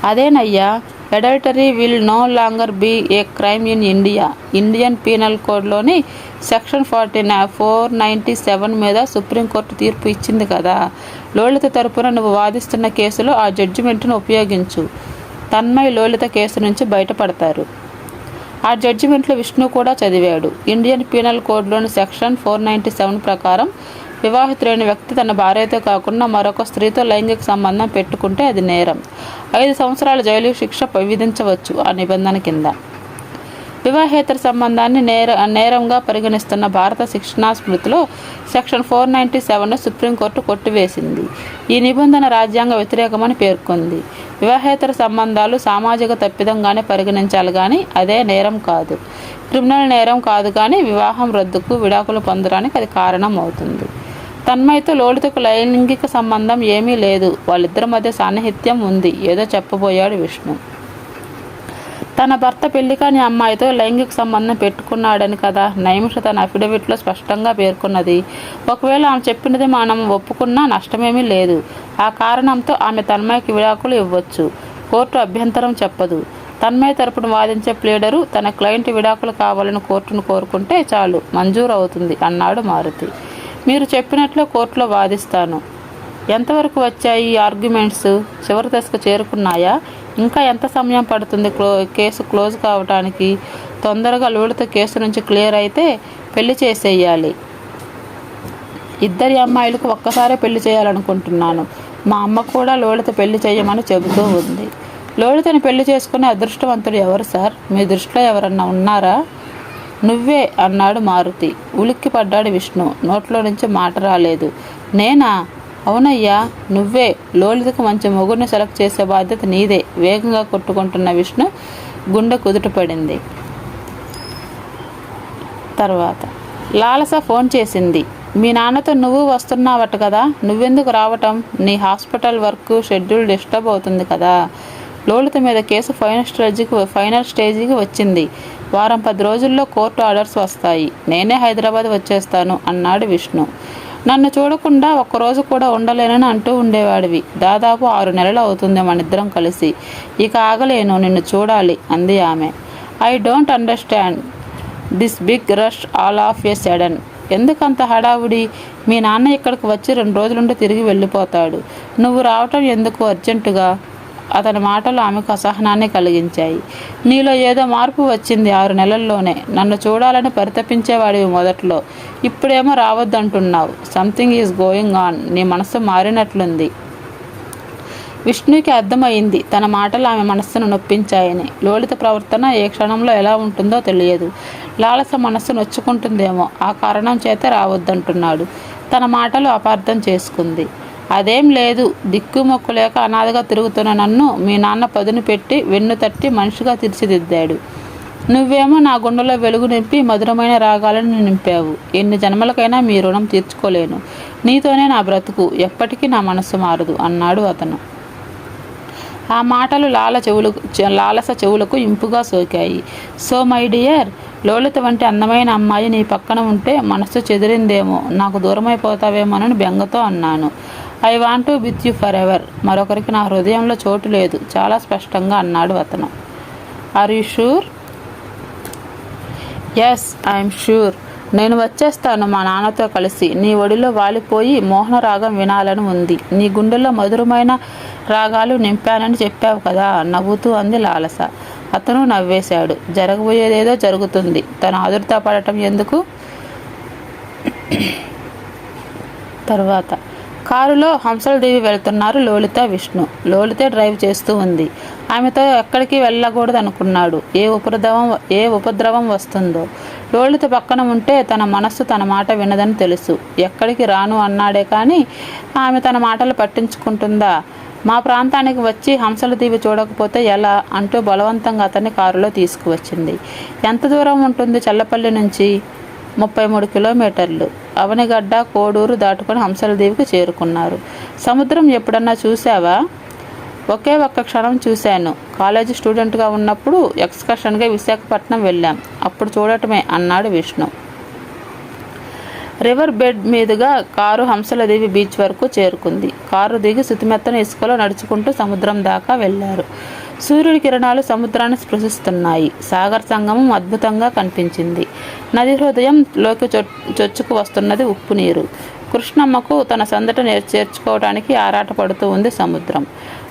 అదేనయ్యా, adultery will no longer be a crime in India. Indian penal కోడ్లోని సెక్షన్ 497 మీద సుప్రీంకోర్టు తీర్పు ఇచ్చింది కదా. లోలిత తరపున నువ్వు వాదిస్తున్న కేసులో ఆ జడ్జిమెంట్ను ఉపయోగించు. తన్మయ్ లోలిత కేసు నుంచి బయటపడతారు. ఆ జడ్జిమెంట్లో విష్ణు కూడా చదివాడు. ఇండియన్ పీనల్ కోడ్లోని సెక్షన్ 497 ప్రకారం వివాహితులైన వ్యక్తి తన భార్యతో కాకుండా మరొక స్త్రీతో లైంగిక సంబంధం పెట్టుకుంటే అది నేరం. 5 సంవత్సరాల జైలు శిక్ష విధించవచ్చు ఆ నిబంధన కింద. వివాహేతర సంబంధాన్ని నేరంగా పరిగణిస్తున్న భారత శిక్షణా స్మృతిలో సెక్షన్ 497ను సుప్రీంకోర్టు కొట్టివేసింది. ఈ నిబంధన రాజ్యాంగ వ్యతిరేకమని పేర్కొంది. వివాహేతర సంబంధాలు సామాజిక తప్పిదంగానే పరిగణించాలి కానీ అదే నేరం కాదు. క్రిమినల్ నేరం కాదు కానీ వివాహం రద్దుకు విడాకులు పొందడానికి అది కారణం అవుతుంది. తన్మయ్యతో లోలితకు లైంగిక సంబంధం ఏమీ లేదు. వాళ్ళిద్దరి మధ్య సాన్నిహిత్యం ఉంది. ఏదో చెప్పబోయాడు విష్ణు. తన భర్త పెళ్లి కాని అమ్మాయితో లైంగిక సంబంధం పెట్టుకున్నాడని కదా నైమిష తన అఫిడవిట్లో స్పష్టంగా పేర్కొన్నది. ఒకవేళ ఆమె చెప్పినది మనం ఒప్పుకున్నా నష్టమేమీ లేదు. ఆ కారణంతో ఆమె తన్మయ్యకి విడాకులు ఇవ్వచ్చు. కోర్టు అభ్యంతరం చెప్పదు. తన్మయ్య తరపున వాదించే ప్లేడరు తన క్లయింట్ విడాకులు కావాలని కోర్టును కోరుకుంటే చాలు, మంజూరు అవుతుంది అన్నాడు మారుతి. మీరు చెప్పినట్లు కోర్టులో వాదిస్తాను. ఎంతవరకు వచ్చాయి ఈ ఆర్గ్యుమెంట్స్? చివరి దశకు చేరుకున్నాయా? ఇంకా ఎంత సమయం పడుతుంది కేసు క్లోజ్ కావటానికి? తొందరగా లోలిత కేసు నుంచి క్లియర్ అయితే పెళ్లి చేసేయాలి. ఇద్దరి అమ్మాయిలకు ఒక్కసారే పెళ్లి చేయాలనుకుంటున్నాను. మా అమ్మ కూడా లోలిత పెళ్లి చేయమని చెబుతూ ఉంది. లోలితని పెళ్లి చేసుకునే అదృష్టవంతుడు ఎవరు సార్? మీ దృష్టిలో ఎవరన్నా ఉన్నారా? నువ్వే అన్నాడు మారుతి. ఉలిక్కి పడ్డాడు విష్ణు. నోట్లో నుంచి మాట రాలేదు. నేనా? అవునయ్యా, నువ్వే. లోలితకు మంచి మొగుడిని సెలెక్ట్ చేసే బాధ్యత నీదే. వేగంగా కొట్టుకుంటున్న విష్ణు గుండె కుదుటపడింది. తర్వాత లాలస ఫోన్ చేసింది. మీ నాన్నతో నువ్వు వస్తున్నావట కదా, నువ్వెందుకు రావటం? నీ హాస్పిటల్ వర్క్ షెడ్యూల్ డిస్టర్బ్ అవుతుంది కదా. లోలిత మీద కేసు ఫైనల్ స్టేజీకి వచ్చింది. వారం 10 రోజుల్లో కోర్టు ఆర్డర్స్ వస్తాయి. నేనే హైదరాబాద్ వచ్చేస్తాను అన్నాడు విష్ణు. నన్ను చూడకుండా ఒక్కరోజు కూడా ఉండలేనని అంటూ ఉండేవాడివి. దాదాపు 6 నెలలు అవుతుంది మనిద్దరం కలిసి. ఇక ఆగలేను, నిన్ను చూడాలి అంది ఆమె. I don't understand this big rush all of a sudden. ఎందుకంత హడావుడి? మీ నాన్న ఇక్కడికి వచ్చి 2 రోజులుండి తిరిగి వెళ్ళిపోతాడు. నువ్వు రావటం ఎందుకు అర్జెంటుగా? అతని మాటలు ఆమెకు అసహనాన్ని కలిగించాయి. నీలో ఏదో మార్పు వచ్చింది 6 నెలల్లోనే. నన్ను చూడాలని పరితపించేవాడివి మొదట్లో, ఇప్పుడేమో రావద్దంటున్నావు. Something is going on. నీ మనసు మారినట్లుంది. విష్ణుకి అర్థమైంది తన మాటలు ఆమె మనస్సును నొప్పించాయని. లోలిత ప్రవర్తన ఏ క్షణంలో ఎలా ఉంటుందో తెలియదు. లాలస మనస్సు నొచ్చుకుంటుందేమో, ఆ కారణం చేత రావద్దంటున్నాడు. తన మాటలు అపార్థం చేసుకుంది. అదేం లేదు, దిక్కుమొక్కు లేక అనాథగా తిరుగుతున్న నన్ను మీ నాన్న పదును పెట్టి వెన్ను తట్టి మనిషిగా తీర్చిదిద్దాడు. నువ్వేమో నా గుండెలో వెలుగు నింపి మధురమైన రాగాలను నింపావు. ఎన్ని జన్మలకైనా మీ రుణం తీర్చుకోలేను. నీతోనే నా బ్రతుకు, ఎప్పటికీ నా మనస్సు మారదు అన్నాడు అతను. ఆ మాటలు లాలస చెవులకు ఇంపుగా సోకాయి. సో మై డియర్, లోలిత వంటి అందమైన అమ్మాయి నీ పక్కన ఉంటే మనస్సు చెదిరిందేమో, నాకు దూరమైపోతావేమోనని బెంగతో అన్నాను. I want to with you forever. మరొకరికి నా హృదయంలో చోటు లేదు, చాలా స్పష్టంగా అన్నాడు అతను. Are you sure? Yes, I'm sure. నేను వచ్చేస్తాను మా నాన్నతో కలిసి. నీ ఒడిలో వాలిపోయి మోహన రాగం వినాలని ఉంది. నీ గుండెల్లో మధురమైన రాగాలు నింపానని చెప్పావు కదా, నవ్వుతూ అంది లాలస. అతను నవ్వేశాడు. జరగబోయేదేదో జరుగుతుంది, తను ఆదుర్తా పడటం ఎందుకు? తర్వాత కారులో హంసలదేవి వెళ్తున్నారు లోలిత, విష్ణు. లోలితే డ్రైవ్ చేస్తూ ఉంది. ఆమెతో ఎక్కడికి వెళ్ళకూడదు అనుకున్నాడు. ఏ ఉపద్రవం వస్తుందో. లోలిత పక్కన ఉంటే తన మనస్సు తన మాట వినదని తెలుసు. ఎక్కడికి రాను అన్నాడే కానీ ఆమె తన మాటలు పట్టించుకుంటుందా? మా ప్రాంతానికి వచ్చి హంసలదేవి చూడకపోతే ఎలా అంటూ బలవంతంగా అతన్ని కారులో తీసుకువచ్చింది. ఎంత దూరం ఉంటుంది చల్లపల్లి నుంచి? 33 కిలోమీటర్లు. అవనిగడ్డ, కోడూరు దాటుకొని హంసలదేవికి చేరుకున్నారు. సముద్రం ఎప్పుడన్నా చూసావా? ఒకే ఒక్క క్షణం చూశాను. కాలేజీ స్టూడెంట్గా ఉన్నప్పుడు ఎక్స్కర్షన్గా విశాఖపట్నం వెళ్ళాం. అప్పుడు చూడటమే అన్నాడు విష్ణు. రివర్ బెడ్ మీదుగా కారు హంసలదేవి బీచ్ వరకు చేరుకుంది. కారు దిగి శుతిమెత్తని ఇసుకలో నడుచుకుంటూ సముద్రం దాకా వెళ్లారు. సూర్యుడి కిరణాలు సముద్రాన్ని స్పృశిస్తున్నాయి. సాగర్ సంగమం అద్భుతంగా కనిపించింది. నది హృదయంలోకి చొచ్చుకు వస్తున్నది ఉప్పు నీరు. కృష్ణమ్మకు తన సందట చేర్చుకోవడానికి ఆరాటపడుతూ ఉంది సముద్రం.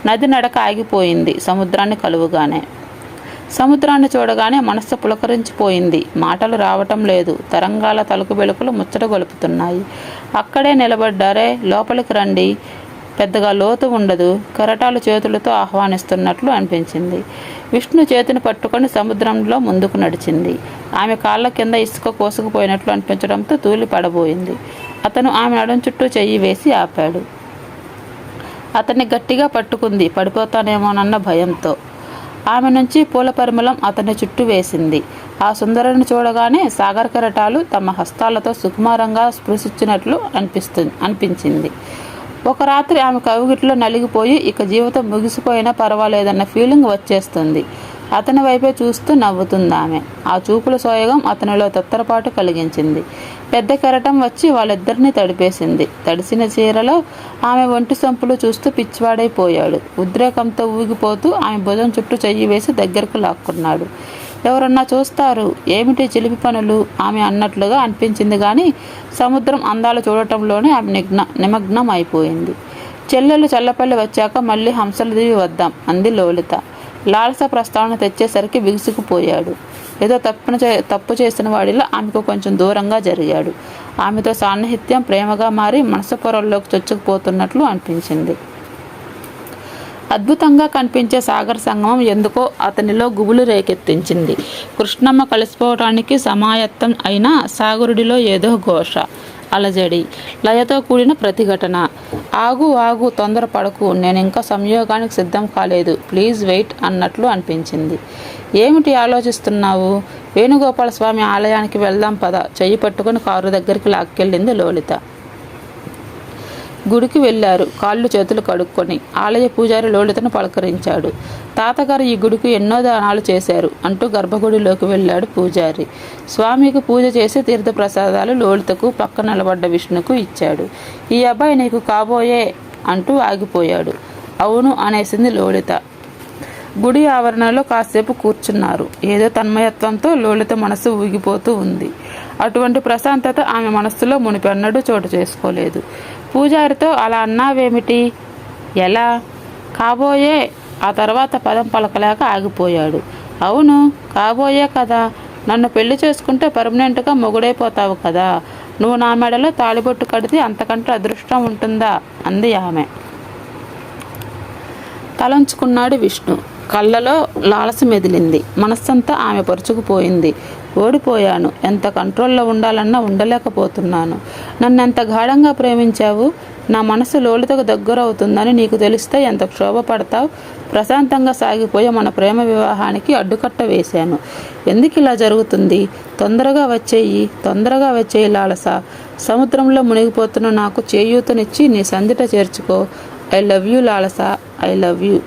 నది నడక ఆగిపోయింది సముద్రాన్ని కలువగానే. సముద్రాన్ని చూడగానే మనస్సు పులకరించిపోయింది. మాటలు రావటం లేదు. తరంగాల తలుకు వెలుకులు ముచ్చట గొలుపుతున్నాయి. అక్కడే నిలబడ్డారే, లోపలికి రండి. పెద్దగా లోతు ఉండదు. కెరటాలు చేతులతో ఆహ్వానిస్తున్నట్లు అనిపించింది. విష్ణు చేతిని పట్టుకొని సముద్రంలో ముందుకు నడిచింది. ఆమె కాళ్ళ కింద ఇసుక కోసుకుపోయినట్లు అనిపించడంతో తూలి పడబోయింది. అతను ఆమె నడుం చుట్టూ చెయ్యి వేసి ఆపాడు. అతన్ని గట్టిగా పట్టుకుంది, పడిపోతానేమోనన్న భయంతో. ఆమె నుంచి పూల పరిమళం అతని చుట్టూ వేసింది. ఆ సుందరుని చూడగానే సాగర కెరటాలు తమ హస్తాలతో సుకుమారంగా స్పృశించినట్లు అనిపించింది. ఒక రాత్రి ఆమె కవిగిట్లో నలిగిపోయి ఇక జీవితం ముగిసిపోయినా పర్వాలేదన్న ఫీలింగ్ వచ్చేస్తుంది. అతని వైపే చూస్తూ నవ్వుతుంది ఆమె. ఆ చూపుల సోయగం అతనిలో తొత్తరపాటు కలిగించింది. పెద్ద కెరటం వచ్చి వాళ్ళిద్దరినీ తడిపేసింది. తడిసిన చీరలో ఆమె ఒంటి సంపులు చూస్తూ పిచ్చివాడైపోయాడు. ఉద్రేకంతో ఊగిపోతూ ఆమె భుజం చుట్టూ చెయ్యి వేసి దగ్గరకు లాక్కున్నాడు. ఎవరన్నా చూస్తారు, ఏమిటి చిలిపి పనులు ఆమె అన్నట్లుగా అనిపించింది. కానీ సముద్రం అందాలు చూడటంలోనే ఆమె నిమగ్నం అయిపోయింది. చెల్లెలు చల్లపల్లి వచ్చాక మళ్ళీ హంసల దీవి వద్దాం అంది లోలిత. లాలస ప్రస్తావన తెచ్చేసరికి బిగుసుకుపోయాడు. ఏదో తప్పు చేసిన వాడిలో ఆమెకు కొంచెం దూరంగా జరిగాడు. ఆమెతో సాన్నిహిత్యం ప్రేమగా మారి మనసు పొరల్లోకి చొచ్చుకుపోతున్నట్లు అనిపించింది. అద్భుతంగా కనిపించే సాగర సంగమం ఎందుకో అతనిలో గుబులు రేకెత్తించింది. కృష్ణమ్మ కలిసిపోవటానికి సమాయత్తం అయిన సాగరుడిలో ఏదో ఘోష, అలజడి, లయతో కూడిన ప్రతిఘటన. ఆగు ఆగు, తొందరపడకు, నేనింకా సంయోగానికి సిద్ధం కాలేదు, ప్లీజ్ వెయిట్ అన్నట్లు అనిపించింది. ఏమిటి ఆలోచిస్తున్నావు? వేణుగోపాలస్వామి ఆలయానికి వెళ్దాం పద, చెయ్యి పట్టుకుని కారు దగ్గరికి లాక్కెళ్ళింది లోలిత. గుడికి వెళ్ళారు, కాళ్ళు చేతులు కడుక్కొని. ఆలయ పూజారి లోలితను పలకరించాడు. తాతగారు ఈ గుడికి ఎన్నో దానాలు చేశారు అంటూ గర్భగుడిలోకి వెళ్ళాడు పూజారి. స్వామికి పూజ చేసి తీర్థప్రసాదాలు లోలితకు పక్క నిలబడ్డ విష్ణుకు ఇచ్చాడు. ఈ అబ్బాయి నీకు కాబోయే అంటూ ఆగిపోయాడు. అవును అనేసింది లోలిత. గుడి ఆవరణలో కాసేపు కూర్చున్నారు. ఏదో తన్మయత్వంతో లోలిత మనసు ఊగిపోతూ ఉంది. అటువంటి ప్రశాంతత ఆమె మనస్సులో మునిపెన్నడూ చోటు చేసుకోలేదు. పూజారితో అలా అన్నావేమిటి? ఎలా? కాబోయే. ఆ తర్వాత పదం పలకలేక ఆగిపోయాడు. అవును, కాబోయే కదా. నన్ను పెళ్లి చేసుకుంటే పర్మనెంట్గా మొగుడైపోతావు కదా. నువ్వు నా మెడలో తాళిబొట్టు కడితే అంతకంటే అదృష్టం ఉంటుందా అంది ఆమె. తలంచుకున్నాడు విష్ణు. కళ్ళలో లాలస మెదిలింది. మనస్సంతా ఆమె పరుచుకుపోయింది. ఓడిపోయాను. ఎంత కంట్రోల్లో ఉండాలన్నా ఉండలేకపోతున్నాను. నన్నెంత గాఢంగా ప్రేమించావు. నా మనసు లోలితకు దగ్గరవుతుందని నీకు తెలిస్తే ఎంత క్షోభపడతావు. ప్రశాంతంగా సాగిపోయే మన ప్రేమ వివాహానికి అడ్డుకట్ట వేశాను. ఎందుకు ఇలా జరుగుతుంది? తొందరగా వచ్చేయి లాలస. సముద్రంలో మునిగిపోతున్న నాకు చేయూతనిచ్చి నీ సందిట చేర్చుకో. I love you Lalasa, I love you.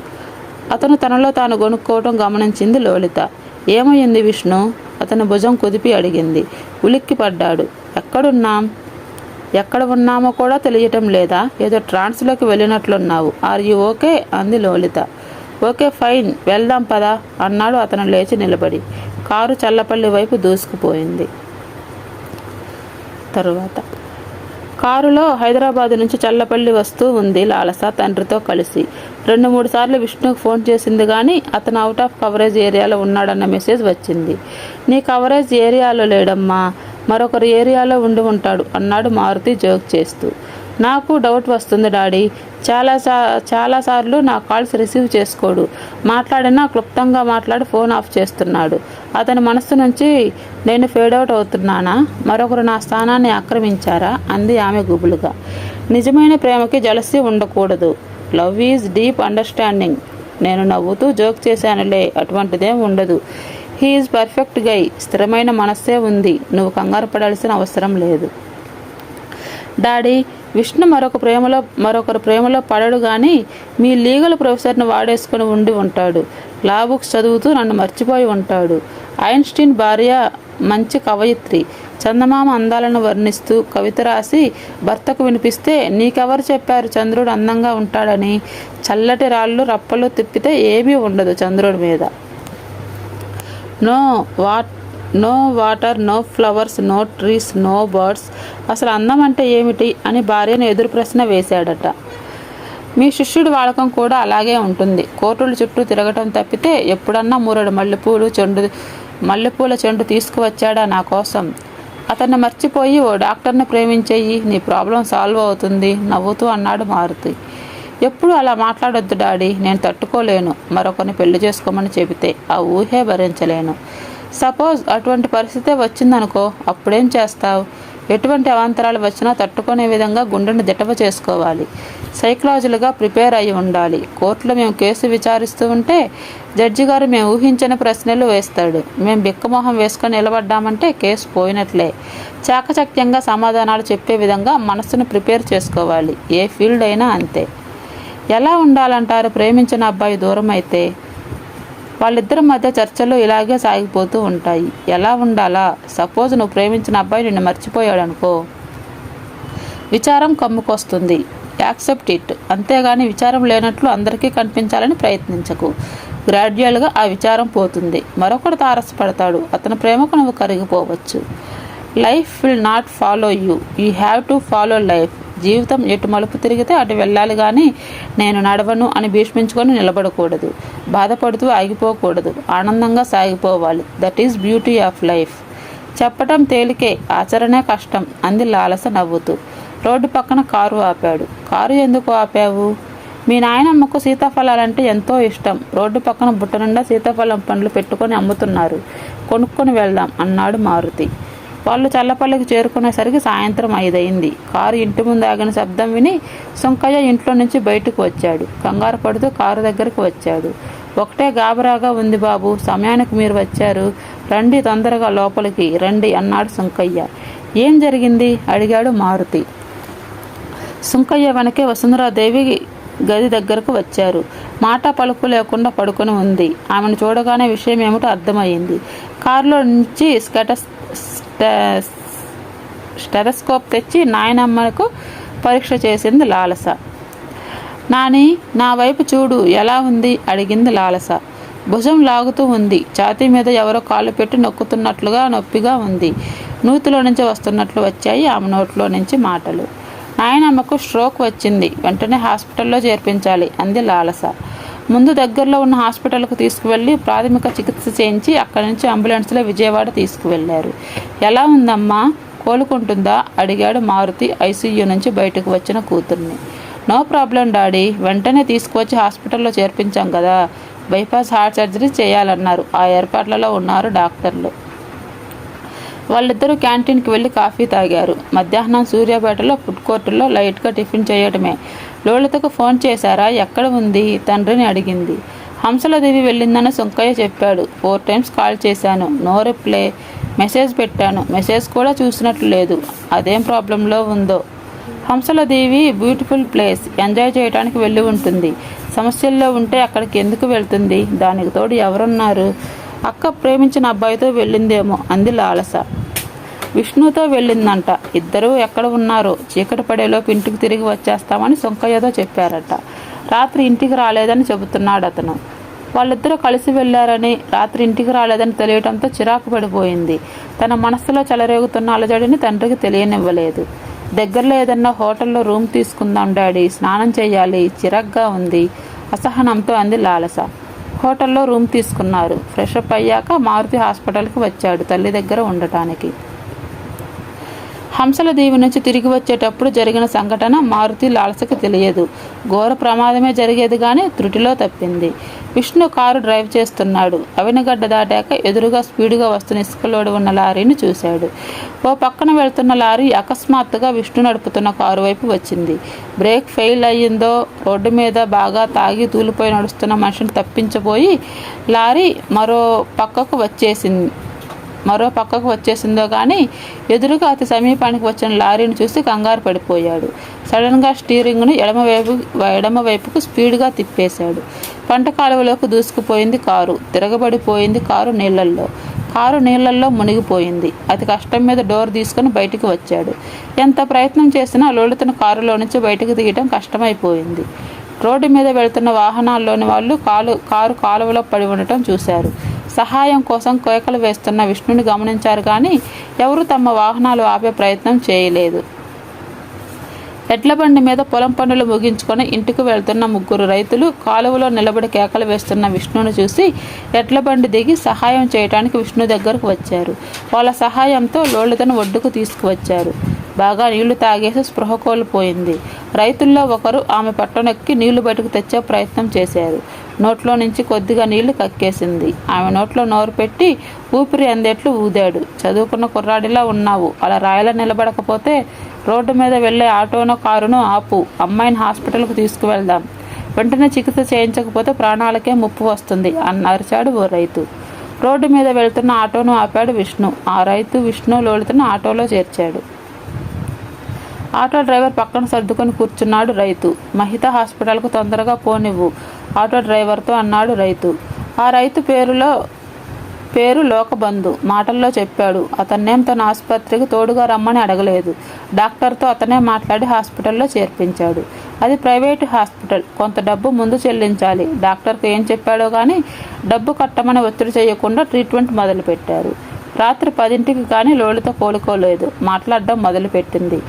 అతను తనలో తాను గొనుక్కోవటం గమనించింది లోలిత. ఏమైంది విష్ణు? అతని భుజం కుదిపి అడిగింది. ఉలిక్కి పడ్డాడు. ఎక్కడ ఉన్నామో కూడా తెలియటం లేదా? ఏదో ట్రాన్స్లోకి వెళ్ళినట్లున్నావు. ఆర్ యూ ఓకే అంది లోలిత. ఓకే ఫైన్, వెళ్దాం పదా అన్నాడు అతను లేచి నిలబడి. కారు చల్లపల్లి వైపు దూసుకుపోయింది. తరువాత కారులో హైదరాబాద్ నుంచి చల్లపల్లి వస్తూ ఉంది లాలస తండ్రితో కలిసి. 2-3 సార్లు విష్ణుకు ఫోన్ చేసింది కానీ అతను అవుట్ ఆఫ్ కవరేజ్ ఏరియాలో ఉన్నాడన్న మెసేజ్ వచ్చింది. నీ కవరేజ్ ఏరియాలో లేడమ్మా, మరొకరు ఏరియాలో ఉండి ఉంటాడు అన్నాడు మారుతి జోక్ చేస్తూ. నాకు డౌట్ వస్తుంది డాడీ. చాలాసార్లు నా కాల్స్ రిసీవ్ చేసుకోడు. మాట్లాడినా క్లుప్తంగా మాట్లాడి ఫోన్ ఆఫ్ చేస్తున్నాడు. అతని మనస్సు నుంచి నేను ఫేడౌట్ అవుతున్నానా? మరొకరు నా స్థానాన్ని ఆక్రమించారా అంది ఆమె గుబులుగా. నిజమైన ప్రేమకి జలసి ఉండకూడదు. Love is deep understanding. నేను నవ్వుతూ జోక్ చేశానులే, అటువంటిదేం ఉండదు. హీ ఈజ్ పర్ఫెక్ట్ గై. స్థిరమైన మనస్సే ఉంది. నువ్వు కంగారు పడాల్సిన అవసరం లేదు. డాడీ, విష్ణు మరొకరు ప్రేమలో పడడు కానీ మీ లీగల్ ప్రొఫెసర్ని వాడేసుకుని ఉండి ఉంటాడు. లా బుక్స్ చదువుతూ నన్ను మర్చిపోయి ఉంటాడు. ఐన్స్టీన్ భార్య మంచి కవయిత్రి. చందమామ అందాలను వర్ణిస్తూ కవిత రాసి భర్తకు వినిపిస్తే నీకెవరు చెప్పారు చంద్రుడు అందంగా ఉంటాడని? చల్లటి రాళ్ళు రప్పలు తిప్పితే ఏమీ ఉండదు చంద్రుడి మీద. No water, no flowers, no trees, no birds. అసలు అందం అంటే ఏమిటి అని భార్యను ఎదురు ప్రశ్న వేశాడట. మీ శిష్యుడి వాడకం కూడా అలాగే ఉంటుంది. కోర్టుల చుట్టూ తిరగటం తప్పితే ఎప్పుడన్నా 3 మల్లెపూల చెండు తీసుకువచ్చాడా నా కోసం? అతన్ని మర్చిపోయి ఓ డాక్టర్ని ప్రేమించేయి, నీ ప్రాబ్లం సాల్వ్ అవుతుంది నవ్వుతూ అన్నాడు మారుతి. ఎప్పుడు అలా మాట్లాడొద్దు డాడీ, నేను తట్టుకోలేను. మరొకరిని పెళ్లి చేసుకోమని చెబితే ఆ ఊహే భరించలేను. సపోజ్ అటువంటి పరిస్థితే వచ్చిందనుకో, అప్పుడేం చేస్తావు? ఎటువంటి అవాంతరాలు వచ్చినా తట్టుకునే విధంగా గుండెను దిటవ చేసుకోవాలి. సైకలాజికల్గా ప్రిపేర్ అయి ఉండాలి. కోర్టులో మేము కేసు విచారిస్తూ ఉంటే జడ్జి గారు మేము ఊహించని ప్రశ్నలు వేస్తాడు. మేము బిక్కమొహం వేసుకొని నిలబడ్డామంటే కేసు పోయినట్లే. చాకచక్యంగా సమాధానాలు చెప్పే విధంగా మనస్సును ప్రిపేర్ చేసుకోవాలి. ఏ ఫీల్డ్ అయినా అంతే. ఎలా ఉండాలంటారు? ప్రేమించిన అబ్బాయి దూరం అయితే వాళ్ళిద్దరి మధ్య చర్చలు ఇలాగే సాగిపోతూ ఉంటాయి. ఎలా ఉండాలా? సపోజ్ నువ్వు ప్రేమించిన అబ్బాయి నిన్ను మర్చిపోయాడు అనుకో, విచారం కమ్ముకొస్తుంది. Accept it. అంతేగాని విచారం లేనట్లు అందరికీ కనిపించాలని ప్రయత్నించకు. గ్రాడ్యువల్గా ఆ విచారం పోతుంది. మరొకడు తారసపడతాడు. అతని ప్రేమకు నువ్వు కరిగిపోవచ్చు. Life will not follow you have to follow life. జీవితం ఎటు మలుపు తిరిగితే అటు వెళ్ళాలి కానీ నేను నడవను అని భీష్మించుకొని నిలబడకూడదు. బాధపడుతూ ఆగిపోకూడదు. ఆనందంగా సాగిపోవాలి. That is beauty of life. చెప్పటం తేలికే, ఆచరణే కష్టం అంది లాలస నవ్వుతూ. రోడ్డు పక్కన కారు ఆపాడు. కారు ఎందుకు ఆపావు? మీ నాయనమ్మకు సీతాఫలాలంటే ఎంతో ఇష్టం. రోడ్డు పక్కన బుట్ట నిండా సీతాఫలం పండ్లు పెట్టుకొని అమ్ముతున్నారు. కొనుక్కొని వెళ్దాం అన్నాడు మారుతి. వాళ్ళు చల్లపల్లికి చేరుకునేసరికి సాయంత్రం 5 అయింది. కారు ఇంటి ముందు ఆగిన శబ్దం విని సుంకయ్య ఇంట్లో నుంచి బయటకు వచ్చాడు. కంగారు పడుతూ కారు దగ్గరకు వచ్చాడు. ఒకటే గాబరాగా ఉంది బాబు, సమయానికి మీరు వచ్చారు. రండి, తొందరగా లోపలికి రండి అన్నాడు సుంకయ్య. ఏం జరిగింది అడిగాడు మారుతి. సుంకయ్య వెనకే వసుంధరాదేవి గది దగ్గరకు వచ్చారు. మాట పలుకు లేకుండా పడుకొని ఉంది. ఆమెను చూడగానే విషయం ఏమిటో అర్థమయ్యింది. కారులో నుంచి స్టెథోస్కోప్ తెచ్చి నాయనమ్మకు పరీక్ష చేసింది లాలస. నాని, నా వైపు చూడు, ఎలా ఉంది అడిగింది లాలస. భుజం లాగుతూ ఉంది. ఛాతీ మీద ఎవరో కాళ్ళు పెట్టి నొక్కుతున్నట్లుగా నొప్పిగా ఉంది. నూతిలో నుంచి వస్తున్నట్లు వచ్చాయి ఆమె నోట్లో నుంచి మాటలు. నాయనమ్మకు స్ట్రోక్ వచ్చింది. వెంటనే హాస్పిటల్లో చేర్పించాలి అంది లాలస. ముందు దగ్గరలో ఉన్న హాస్పిటల్కు తీసుకువెళ్ళి ప్రాథమిక చికిత్స చేయించి అక్కడి నుంచి అంబులెన్స్లో విజయవాడ తీసుకువెళ్లారు. ఎలా ఉందమ్మా, కోలుకుంటుందా అడిగాడు మారుతి ఐసీయూ నుంచి బయటకు వచ్చిన కూతుర్ని. నో ప్రాబ్లం డాడీ, వెంటనే తీసుకువచ్చి హాస్పిటల్లో చేర్పించాం కదా. బైపాస్ హార్ట్ సర్జరీ చేయాలన్నారు. ఆ ఏర్పాట్లలో ఉన్నారు డాక్టర్లు. వాళ్ళిద్దరూ క్యాంటీన్కి వెళ్ళి కాఫీ తాగారు. మధ్యాహ్నం సూర్యాపేటలో ఫుడ్ కోర్టులో లైట్గా టిఫిన్ చేయడమే. లోలితకు ఫోన్ చేశారా? ఎక్కడ ఉంది తండ్రిని అడిగింది. హంసలదేవి వెళ్ళిందని సుంకయ్య చెప్పాడు. 4 times కాల్ చేశాను, నో రిప్లై. మెసేజ్ పెట్టాను, మెసేజ్ కూడా చూసినట్లు లేదు. అదేం ప్రాబ్లంలో ఉందో. హంసలదేవి బ్యూటిఫుల్ ప్లేస్, ఎంజాయ్ చేయడానికి వెళ్ళి ఉంటుంది. సమస్యల్లో ఉంటే అక్కడికి ఎందుకు వెళ్తుంది? దానికి తోడు ఎవరున్నారు? అక్క ప్రేమించిన అబ్బాయితో వెళ్ళిందేమో అంది లాలస. విష్ణుతో వెళ్ళిందంట. ఇద్దరూ ఎక్కడ ఉన్నారో చీకటి పడేలోపు ఇంటికి తిరిగి వచ్చేస్తామని సుంకయ్యతో చెప్పారట. రాత్రి ఇంటికి రాలేదని చెబుతున్నాడు అతను. వాళ్ళిద్దరూ కలిసి వెళ్ళారని, రాత్రి ఇంటికి రాలేదని తెలియటంతో చిరాకు పడిపోయింది. తన మనస్సులో చెలరేగుతున్న అలజడిని తండ్రికి తెలియనివ్వలేదు. దగ్గరలో ఏదన్నా హోటల్లో రూమ్ తీసుకుందాం డాడీ, స్నానం చేయాలి, చిరాగ్గా ఉంది అసహనంతో అంది లాలస. హోటల్లో రూమ్ తీసుకున్నారు. ఫ్రెషప్ అయ్యాక మారుతి హాస్పిటల్కి వచ్చాడు తల్లి దగ్గర ఉండటానికి. హంసలదేవి నుంచి తిరిగి వచ్చేటప్పుడు జరిగిన సంఘటన మారుతి లాలసకి తెలియదు. ఘోర ప్రమాదమే జరిగేది కానీ త్రుటిలో తప్పింది. విష్ణు కారు డ్రైవ్ చేస్తున్నాడు. అవినగడ్డ దాటాక ఎదురుగా స్పీడుగా వస్తున్న ఇసుకలోడు ఉన్న లారీని చూశాడు. ఓ పక్కన వెళ్తున్న లారీ అకస్మాత్తుగా విష్ణు నడుపుతున్న కారు వైపు వచ్చింది. బ్రేక్ ఫెయిల్ అయ్యిందో, రోడ్డు మీద బాగా తాగి తూలిపోయి నడుస్తున్న మనిషిని తప్పించబోయి లారీ మరో పక్కకు వచ్చేసిందో కానీ ఎదురుగా అతి సమీపానికి వచ్చిన లారీని చూసి కంగారు పడిపోయాడు. సడన్గా స్టీరింగ్ను ఎడమవైపుకు స్పీడ్గా తిప్పేశాడు. పంట కాలువలోకి దూసుకుపోయింది కారు. తిరగబడిపోయింది కారు నీళ్లల్లో. కారు నీళ్లల్లో మునిగిపోయింది. అతి కష్టం మీద డోర్ తీసుకుని బయటికి వచ్చాడు. ఎంత ప్రయత్నం చేసినా లోలితను కారులో నుంచి బయటకు తీయడం కష్టమైపోయింది. రోడ్డు మీద వెళ్తున్న వాహనాల్లోని వాళ్ళు కారు కాలువలో పడి ఉండటం చూశారు. సహాయం కోసం కేకలు వేస్తున్న విష్ణుని గమనించారు కానీ ఎవరూ తమ వాహనాలు ఆపే ప్రయత్నం చేయలేదు. ఎడ్లబండి మీద పొలం పనులు ముగించుకొని ఇంటికి వెళ్తున్న 3 రైతులు కాలువలో నిలబడి కేకలు వేస్తున్న విష్ణుని చూసి ఎడ్లబండి దిగి సహాయం చేయడానికి విష్ణు దగ్గరకు వచ్చారు. వాళ్ళ సహాయంతో లోలితను ఒడ్డుకు తీసుకువచ్చారు. బాగా నీళ్లు తాగేసి స్పృహ కోల్పోయింది. రైతుల్లో ఒకరు ఆమె పట్టనెక్కి నీళ్లు బయటకు తెచ్చే ప్రయత్నం చేశారు. నోట్లో నుంచి కొద్దిగా నీళ్లు కక్కేసింది. ఆమె నోట్లో నోరు పెట్టి ఊపిరి అందేట్లు ఊదాడు. చదువుకున్న కుర్రాడిలా ఉన్నావు, అలా రాయలా నిలబడకపోతే రోడ్డు మీద వెళ్లే ఆటోనో కారునో ఆపు, అమ్మాయిని హాస్పిటల్కు తీసుకువెళ్దాం, వెంటనే చికిత్స చేయించకపోతే ప్రాణాలకే ముప్పు వస్తుంది అరిచాడు ఓ రైతు. రోడ్డు మీద వెళ్తున్న ఆటోను ఆపాడు విష్ణు. ఆ రైతు విష్ణు లోలుతున్న ఆటోలో చేర్చాడు. ఆటో డ్రైవర్ పక్కన సర్దుకొని కూర్చున్నాడు రైతు. మహిత హాస్పిటల్కు తొందరగా పోనివ్వు, ఆటో డ్రైవర్తో అన్నాడు రైతు. ఆ రైతు పేరు లోకబంధు. మాటల్లో చెప్పాడు. అతన్నేం తన ఆసుపత్రికి తోడుగా రమ్మని అడగలేదు. డాక్టర్తో అతనే మాట్లాడి హాస్పిటల్లో చేర్పించాడు. అది ప్రైవేటు హాస్పిటల్, కొంత డబ్బు ముందు చెల్లించాలి. డాక్టర్కు ఏం చెప్పాడో కానీ డబ్బు కట్టమని ఒత్తిడి చేయకుండా ట్రీట్మెంట్ మొదలుపెట్టారు. రాత్రి 10ంటికి కానీ లోలిత కోలుకోలేదు. మాట్లాడడం మొదలుపెట్టింది.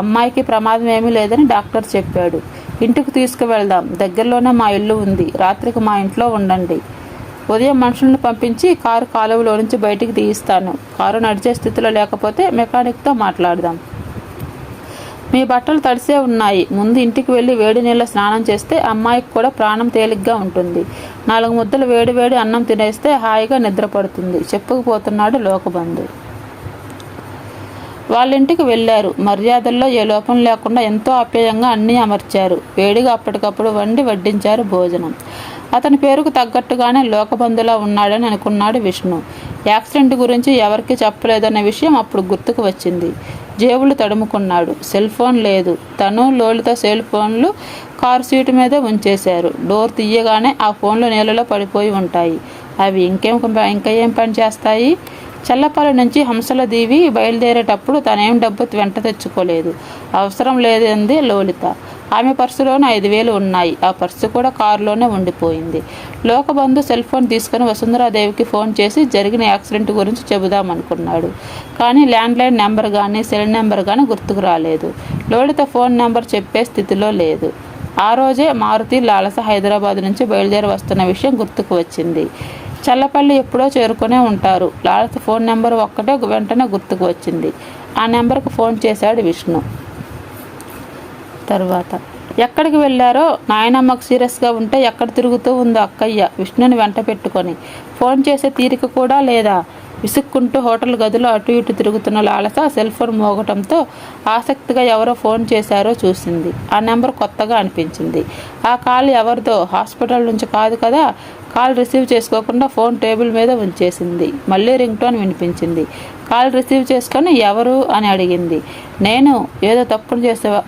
అమ్మాయికి ప్రమాదం ఏమీ లేదని డాక్టర్ చెప్పాడు. ఇంటికి తీసుకువెళ్దాం, దగ్గరలోనే మా ఇల్లు ఉంది, రాత్రికి మా ఇంట్లో ఉండండి. ఉదయం మనుషులను పంపించి కారు కాలువలో నుంచి బయటికి తీయిస్తాను. కారు నడిచే స్థితిలో లేకపోతే మెకానిక్తో మాట్లాడదాం. మీ బట్టలు తడిసే ఉన్నాయి, ముందు ఇంటికి వెళ్ళి వేడి నీళ్ళ స్నానం చేస్తే అమ్మాయికి కూడా ప్రాణం తేలిగ్గా ఉంటుంది. 4 ముద్దలు వేడి వేడి అన్నం తినేస్తే హాయిగా నిద్రపడుతుంది చెప్పుకుపోతున్నాడు లోకబంధు. వాళ్ళింటికి వెళ్ళారు. మర్యాదల్లో ఏ లోపం లేకుండా ఎంతో ఆప్యాయంగా అన్నీ అమర్చారు. వేడిగా అప్పటికప్పుడు వడ్డించారు భోజనం. అతని పేరుకు తగ్గట్టుగానే లోకబంధులా ఉన్నాడని అనుకున్నాడు విష్ణు. యాక్సిడెంట్ గురించి ఎవరికీ చెప్పలేదన్న విషయం అప్పుడు గుర్తుకు వచ్చింది. జేబులు తడుముకున్నాడు. సెల్ ఫోన్ లేదు. తను లోలిత సెల్ ఫోన్లు కారు సీటు మీదే ఉంచేశారు. డోర్ తీయగానే ఆ ఫోన్లు నీళ్ళలో పడిపోయి ఉంటాయి. అవి ఇంకా ఏం పని చేస్తాయి? చల్లపల్లి నుంచి హంసల దీవి బయలుదేరేటప్పుడు తనేం డబ్బు వెంట తెచ్చుకోలేదు. అవసరం లేదంది లోలిత. ఆమె పర్సులోనే 5,000 ఉన్నాయి. ఆ పర్సు కూడా కారులోనే ఉండిపోయింది. లోకబంధు సెల్ ఫోన్ తీసుకుని వసుంధరాదేవికి ఫోన్ చేసి జరిగిన యాక్సిడెంట్ గురించి చెబుదామనుకున్నాడు. కానీ ల్యాండ్లైన్ నెంబర్ కానీ సెల్ నెంబర్ కానీ గుర్తుకు రాలేదు. లోలిత ఫోన్ నెంబర్ చెప్పే స్థితిలో లేదు. ఆ రోజే మారుతి లాలస హైదరాబాద్ నుంచి బయలుదేరి వస్తున్న విషయం గుర్తుకు వచ్చింది. చల్లపల్లి ఎప్పుడో చేరుకునే ఉంటారు. లాలస ఫోన్ నెంబర్ ఒక్కటే వెంటనే గుర్తుకు వచ్చింది. ఆ నెంబర్కు ఫోన్ చేశాడు విష్ణు. తర్వాత ఎక్కడికి వెళ్ళారో నాయనమ్మకు సీరియస్గా ఉంటే ఎక్కడ తిరుగుతూ ఉందో అక్కయ్య విష్ణుని వెంట పెట్టుకొని. ఫోన్ చేసే తీరిక కూడా లేదా? విసుక్కుంటూ హోటల్ గదిలో అటు ఇటు తిరుగుతున్న లాలస సెల్ ఫోన్ మోగటంతో ఆసక్తిగా ఎవరో ఫోన్ చేశారో చూసింది. ఆ నెంబర్ కొత్తగా అనిపించింది. ఆ కాల్ ఎవరిదో? హాస్పిటల్ నుంచి కాదు కదా. కాల్ రిసీవ్ చేసుకోకుండా ఫోన్ టేబుల్ మీద ఉంచేసింది. మళ్ళీ రింగ్ టోన్ వినిపించింది. కాల్ రిసీవ్ చేసుకొని ఎవరు అని అడిగింది. నేను. ఏదో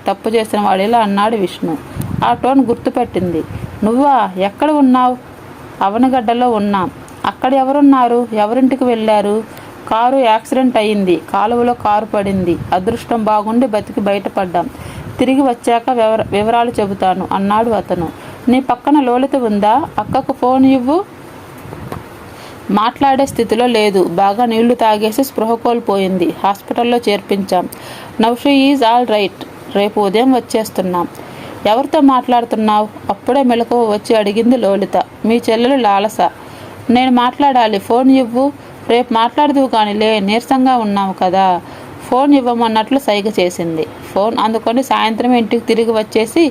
తప్పు చేసిన వాడిలా అన్నాడు విష్ణు. ఆ టోన్ గుర్తుపెట్టింది. నువ్వా? ఎక్కడ ఉన్నావు? అవనగడ్డలో ఉన్నాం. అక్కడ ఎవరున్నారు? ఎవరింటికి వెళ్ళారు? కారు యాక్సిడెంట్ అయింది, కాలువలో కారు పడింది. అదృష్టం బాగుండి బతికి బయటపడ్డాం. తిరిగి వచ్చాక వివరాలు చెబుతాను అన్నాడు అతను. నీ పక్కన లోలిత ఉందా? అక్కకు ఫోన్ ఇవ్వు. మాట్లాడే స్థితిలో లేదు. బాగా నీళ్లు తాగేసి స్పృహ కోల్పోయింది. హాస్పిటల్లో చేర్పించాం. Now she is all right. రేపు ఉదయం వచ్చేస్తున్నాం. ఎవరితో మాట్లాడుతున్నావు? అప్పుడే మెలకువ వచ్చి అడిగింది లోలిత. మీ చెల్లెలు లాలస. నేను మాట్లాడాలి, ఫోన్ ఇవ్వు. రేపు మాట్లాడదువు కానిలే, నీరసంగా ఉన్నావు కదా. ఫోన్ ఇవ్వమన్నట్లు సైగ చేసింది. ఫోన్ అందుకొని సాయంత్రం ఇంటికి తిరిగి వచ్చేసి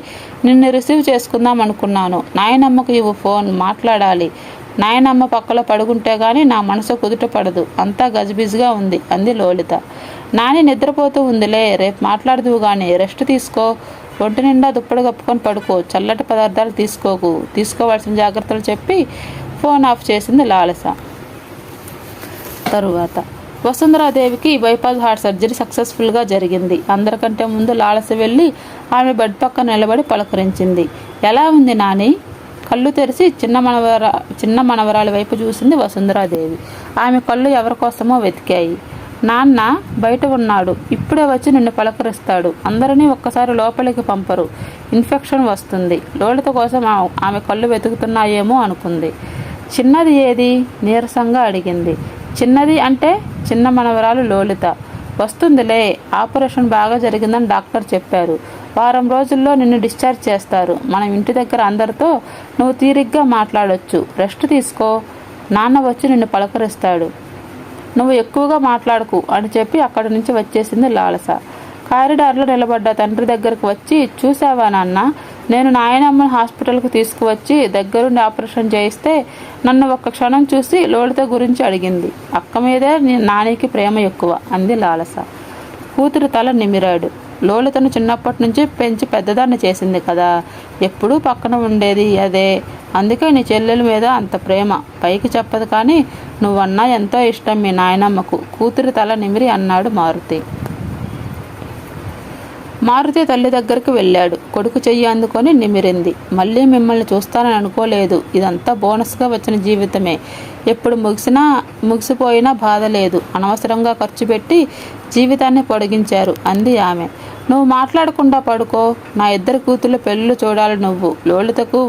నిన్ను రిసీవ్ చేసుకుందాం అనుకున్నాను. నాయనమ్మకు ఇవ్వు ఫోన్, మాట్లాడాలి. నాయనమ్మ పక్కలో పడుకుంటే గానీ నా మనసు కుదుట పడదు. అంతా గజిబిజిగా ఉంది అంది లోలిత. నాని నిద్రపోతూ ఉందిలే, రేపు మాట్లాడదువు కానీ, రెస్ట్ తీసుకో. ఒంటి నిండా దుప్పటి కప్పుకొని పడుకో. చల్లటి పదార్థాలు తీసుకోవాల్సిన జాగ్రత్తలు చెప్పి ఫోన్ ఆఫ్ చేసింది లాలస. తరువాత వసుంధరాదేవికి బైపాస్ హార్ట్ సర్జరీ సక్సెస్ఫుల్గా జరిగింది. అందరికంటే ముందు లాలస వెళ్ళి ఆమె బెడ్ పక్కన నిలబడి పలకరించింది. ఎలా ఉంది నాని? కళ్ళు తెరిచి చిన్న మనవరాలి వైపు చూసింది వసుంధరాదేవి. ఆమె కళ్ళు ఎవరి కోసమో వెతికాయి. నాన్న బయట ఉన్నాడు, ఇప్పుడే వచ్చి నిన్ను పలకరిస్తాడు. అందరినీ ఒక్కసారి లోపలికి పంపరు, ఇన్ఫెక్షన్ వస్తుంది. లోలిత కోసం ఆమె కళ్ళు వెతుకుతున్నాయేమో అనుకుంది. చిన్నది ఏది? నీరసంగా అడిగింది. చిన్నది అంటే చిన్న మనవరాలు లోలిత. వస్తుందిలే, ఆపరేషన్ బాగా జరిగిందని డాక్టర్ చెప్పారు. వారం రోజుల్లో నిన్ను డిశ్చార్జ్ చేస్తారు. మనం ఇంటి దగ్గర అందరితో నువ్వు తీరిగ్గా మాట్లాడొచ్చు. రెస్ట్ తీసుకో. నాన్న వచ్చి నిన్ను పలకరిస్తాడు. నువ్వు ఎక్కువగా మాట్లాడకు అని చెప్పి అక్కడి నుంచి వచ్చేసింది లాలస. కారిడార్లో నిలబడ్డ తండ్రి దగ్గరకు వచ్చి, చూసావా నాన్న, నేను నాయనమ్మని హాస్పిటల్కు తీసుకువచ్చి దగ్గరుండి ఆపరేషన్ చేయిస్తే నన్ను ఒక్క క్షణం చూసి లోలిత గురించి అడిగింది. అక్క మీదే నానికి ప్రేమ ఎక్కువ అంది లాలస. కూతురు తల నిమిరాడు. లోలితను చిన్నప్పటి నుంచి పెంచి పెద్దదాన్ని చేసింది కదా, ఎప్పుడూ పక్కన ఉండేది అదే, అందుకే నీ చెల్లెల మీద అంత ప్రేమ. పైకి చెప్పదు కానీ నువ్వన్నా ఎంతో ఇష్టం మీ నాయనమ్మకు. కూతురు తల నిమిరి అన్నాడు మారుతి. మారుతి తల్లి దగ్గరికి వెళ్ళాడు. కొడుకు చెయ్యి అందుకొని నిమిరింది. మళ్ళీ మిమ్మల్ని చూస్తానని అనుకోలేదు. ఇదంతా బోనస్గా వచ్చిన జీవితమే. ఎప్పుడు ముగిసిపోయినా బాధ లేదు. అనవసరంగా ఖర్చు పెట్టి జీవితాన్ని పొడిగించారు అంది ఆమె. నువ్వు మాట్లాడకుండా పడుకో. నా ఇద్దరు కూతుళ్ళ పెళ్ళిళ్ళు చూడాలి నువ్వు. లోలితకు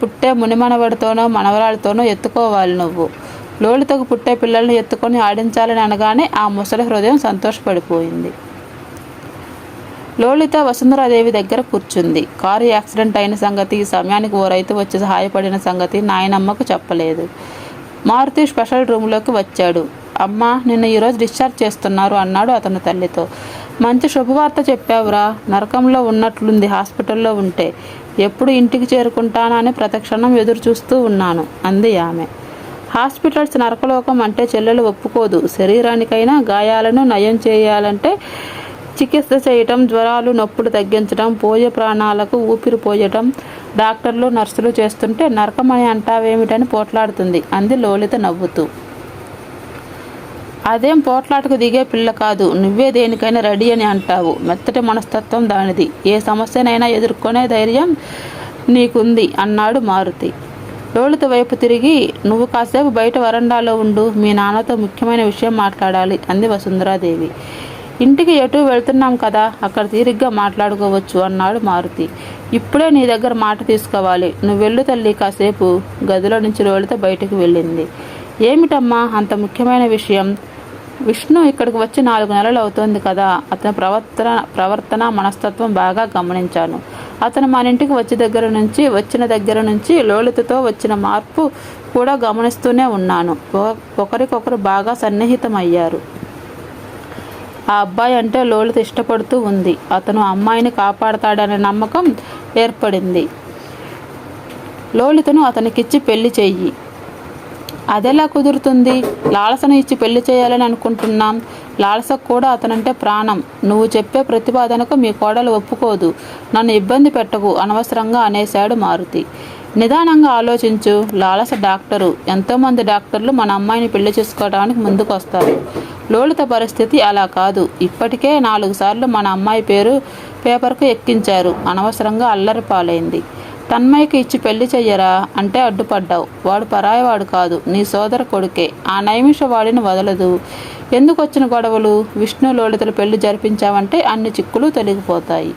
పుట్టే మునిమనవడితోనో మనవరాలతోనో ఎత్తుకోవాలి నువ్వు. లోలితకు పుట్టే పిల్లల్ని ఎత్తుకొని ఆడించాలని అనగానే ఆ ముసలి హృదయం సంతోషపడిపోయింది. లోలిత వసుంధరాదేవి దగ్గర కూర్చుంది. కారు యాక్సిడెంట్ అయిన సంగతి, సమయానికి ఓ రైతు వచ్చి సహాయపడిన సంగతి నాయనమ్మకు చెప్పలేదు. మారుతి స్పెషల్ రూమ్లోకి వచ్చాడు. అమ్మ, నిన్న ఈరోజు డిశ్చార్జ్ చేస్తున్నారు అన్నాడు అతను తల్లితో. మంచి శుభవార్త చెప్పావురా. నరకంలో ఉన్నట్లుంది హాస్పిటల్లో ఉంటే. ఎప్పుడు ఇంటికి చేరుకుంటానా అని ప్రతిక్షణం ఎదురు చూస్తూ ఉన్నాను అంది ఆమె. హాస్పిటల్స్ నరకలోకం అంటే చెల్లెలు ఒప్పుకోదు. శరీరానికైనా గాయాలను నయం చేయాలంటే చికిత్స చేయటం, జ్వరాలు నొప్పులు తగ్గించడం, పోయే ప్రాణాలకు ఊపిరి పోయటం డాక్టర్లు నర్సులు చేస్తుంటే నరకం అని అంటావేమిటని పోట్లాడుతుంది అంది లోలిత నవ్వుతూ. అదేం పోట్లాటకు దిగే పిల్ల కాదు. నువ్వే దేనికైనా రెడీ అని అంటావు. మెత్తటి మనస్తత్వం దానిది. ఏ సమస్యనైనా ఎదుర్కొనే ధైర్యం నీకుంది అన్నాడు మారుతి. లోలిత వైపు తిరిగి, నువ్వు కాసేపు బయట వరండాలో ఉండు. మీ నాన్నతో ముఖ్యమైన విషయం మాట్లాడాలి అంది వసుంధరాదేవి. ఇంటికి ఎటు వెళ్తున్నాం కదా, అక్కడ తీరిగ్గా మాట్లాడుకోవచ్చు అన్నాడు మారుతి. ఇప్పుడే నీ దగ్గర మాట తీసుకోవాలి. నువ్వు వెళ్ళు తల్లి. కాసేపు గదిలో నుంచి లోలిత బయటకు వెళ్ళింది. ఏమిటమ్మా అంత ముఖ్యమైన విషయం? విష్ణు ఇక్కడికి వచ్చి 4 నెలలు అవుతోంది కదా. అతని ప్రవర్తన మనస్తత్వం బాగా గమనించాను. అతను మన ఇంటికి వచ్చిన దగ్గర నుంచి లోలితతో వచ్చిన మార్పు కూడా గమనిస్తూనే ఉన్నాను. ఒకరికొకరు బాగా సన్నిహితమయ్యారు. ఆ అబ్బాయి అంటే లోలిత ఇష్టపడుతూ ఉంది. అతను అమ్మాయిని కాపాడతాడనే నమ్మకం ఏర్పడింది. లోలితను అతనికిచ్చి పెళ్లి చెయ్యి. అదెలా కుదురుతుంది? లాలసను ఇచ్చి పెళ్లి చేయాలని అనుకుంటున్నాం. లాలసకు కూడా అతనంటే ప్రాణం. నువ్వు చెప్పే ప్రతిపాదనకు మీ కోడలు ఒప్పుకోదు. నన్ను ఇబ్బంది పెట్టకు అనవసరంగా అనేశాడు మారుతి. నిదానంగా ఆలోచించు. లాలస డాక్టరు. ఎంతోమంది డాక్టర్లు మన అమ్మాయిని పెళ్లి చేసుకోవడానికి ముందుకు వస్తారు. లోలిత పరిస్థితి అలా కాదు. ఇప్పటికే 4 సార్లు మన అమ్మాయి పేరు పేపర్కు ఎక్కించారు. అనవసరంగా అల్లరి పాలైంది. తన్మయ్యకి ఇచ్చి పెళ్లి చెయ్యరా అంటే అడ్డుపడ్డావు. వాడు పరాయవాడు కాదు, నీ సోదర కొడుకే. ఆ నైమిష వాడిని వదలదు. ఎందుకు వచ్చిన గొడవలు? విష్ణు లోలితలు పెళ్లి జరిపించావంటే అన్ని చిక్కులు తొలగిపోతాయి.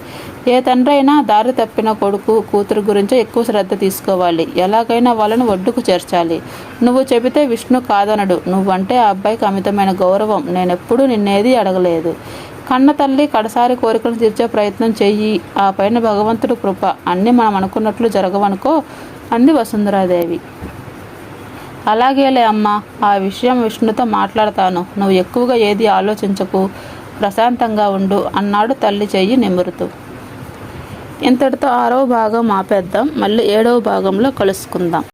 ఏ తండ్రి అయినా దారి తప్పిన కొడుకు కూతురు గురించి ఎక్కువ శ్రద్ధ తీసుకోవాలి. ఎలాగైనా వాళ్ళను ఒడ్డుకు చేర్చాలి. నువ్వు చెబితే విష్ణు కాదనడు. నువ్వంటే ఆ అబ్బాయికి అమితమైన గౌరవం. నేనెప్పుడూ నిన్నేది అడగలేదు. కన్న తల్లి కడసారి కోరికలను తీర్చే ప్రయత్నం చెయ్యి. ఆ పైన భగవంతుడు కృప. అన్నీ మనం అనుకున్నట్లు జరగవనుకో అంది వసుంధరాదేవి. అలాగేలే అమ్మ, ఆ విషయం విష్ణుతో మాట్లాడతాను. నువ్వు ఎక్కువగా ఏది ఆలోచించకు, ప్రశాంతంగా ఉండు అన్నాడు తల్లి చెయ్యి నిమురుతూ. ఇంతటితో 6వ భాగం ఆపేద్దాం. మళ్ళీ 7వ భాగంలో కలుసుకుందాం.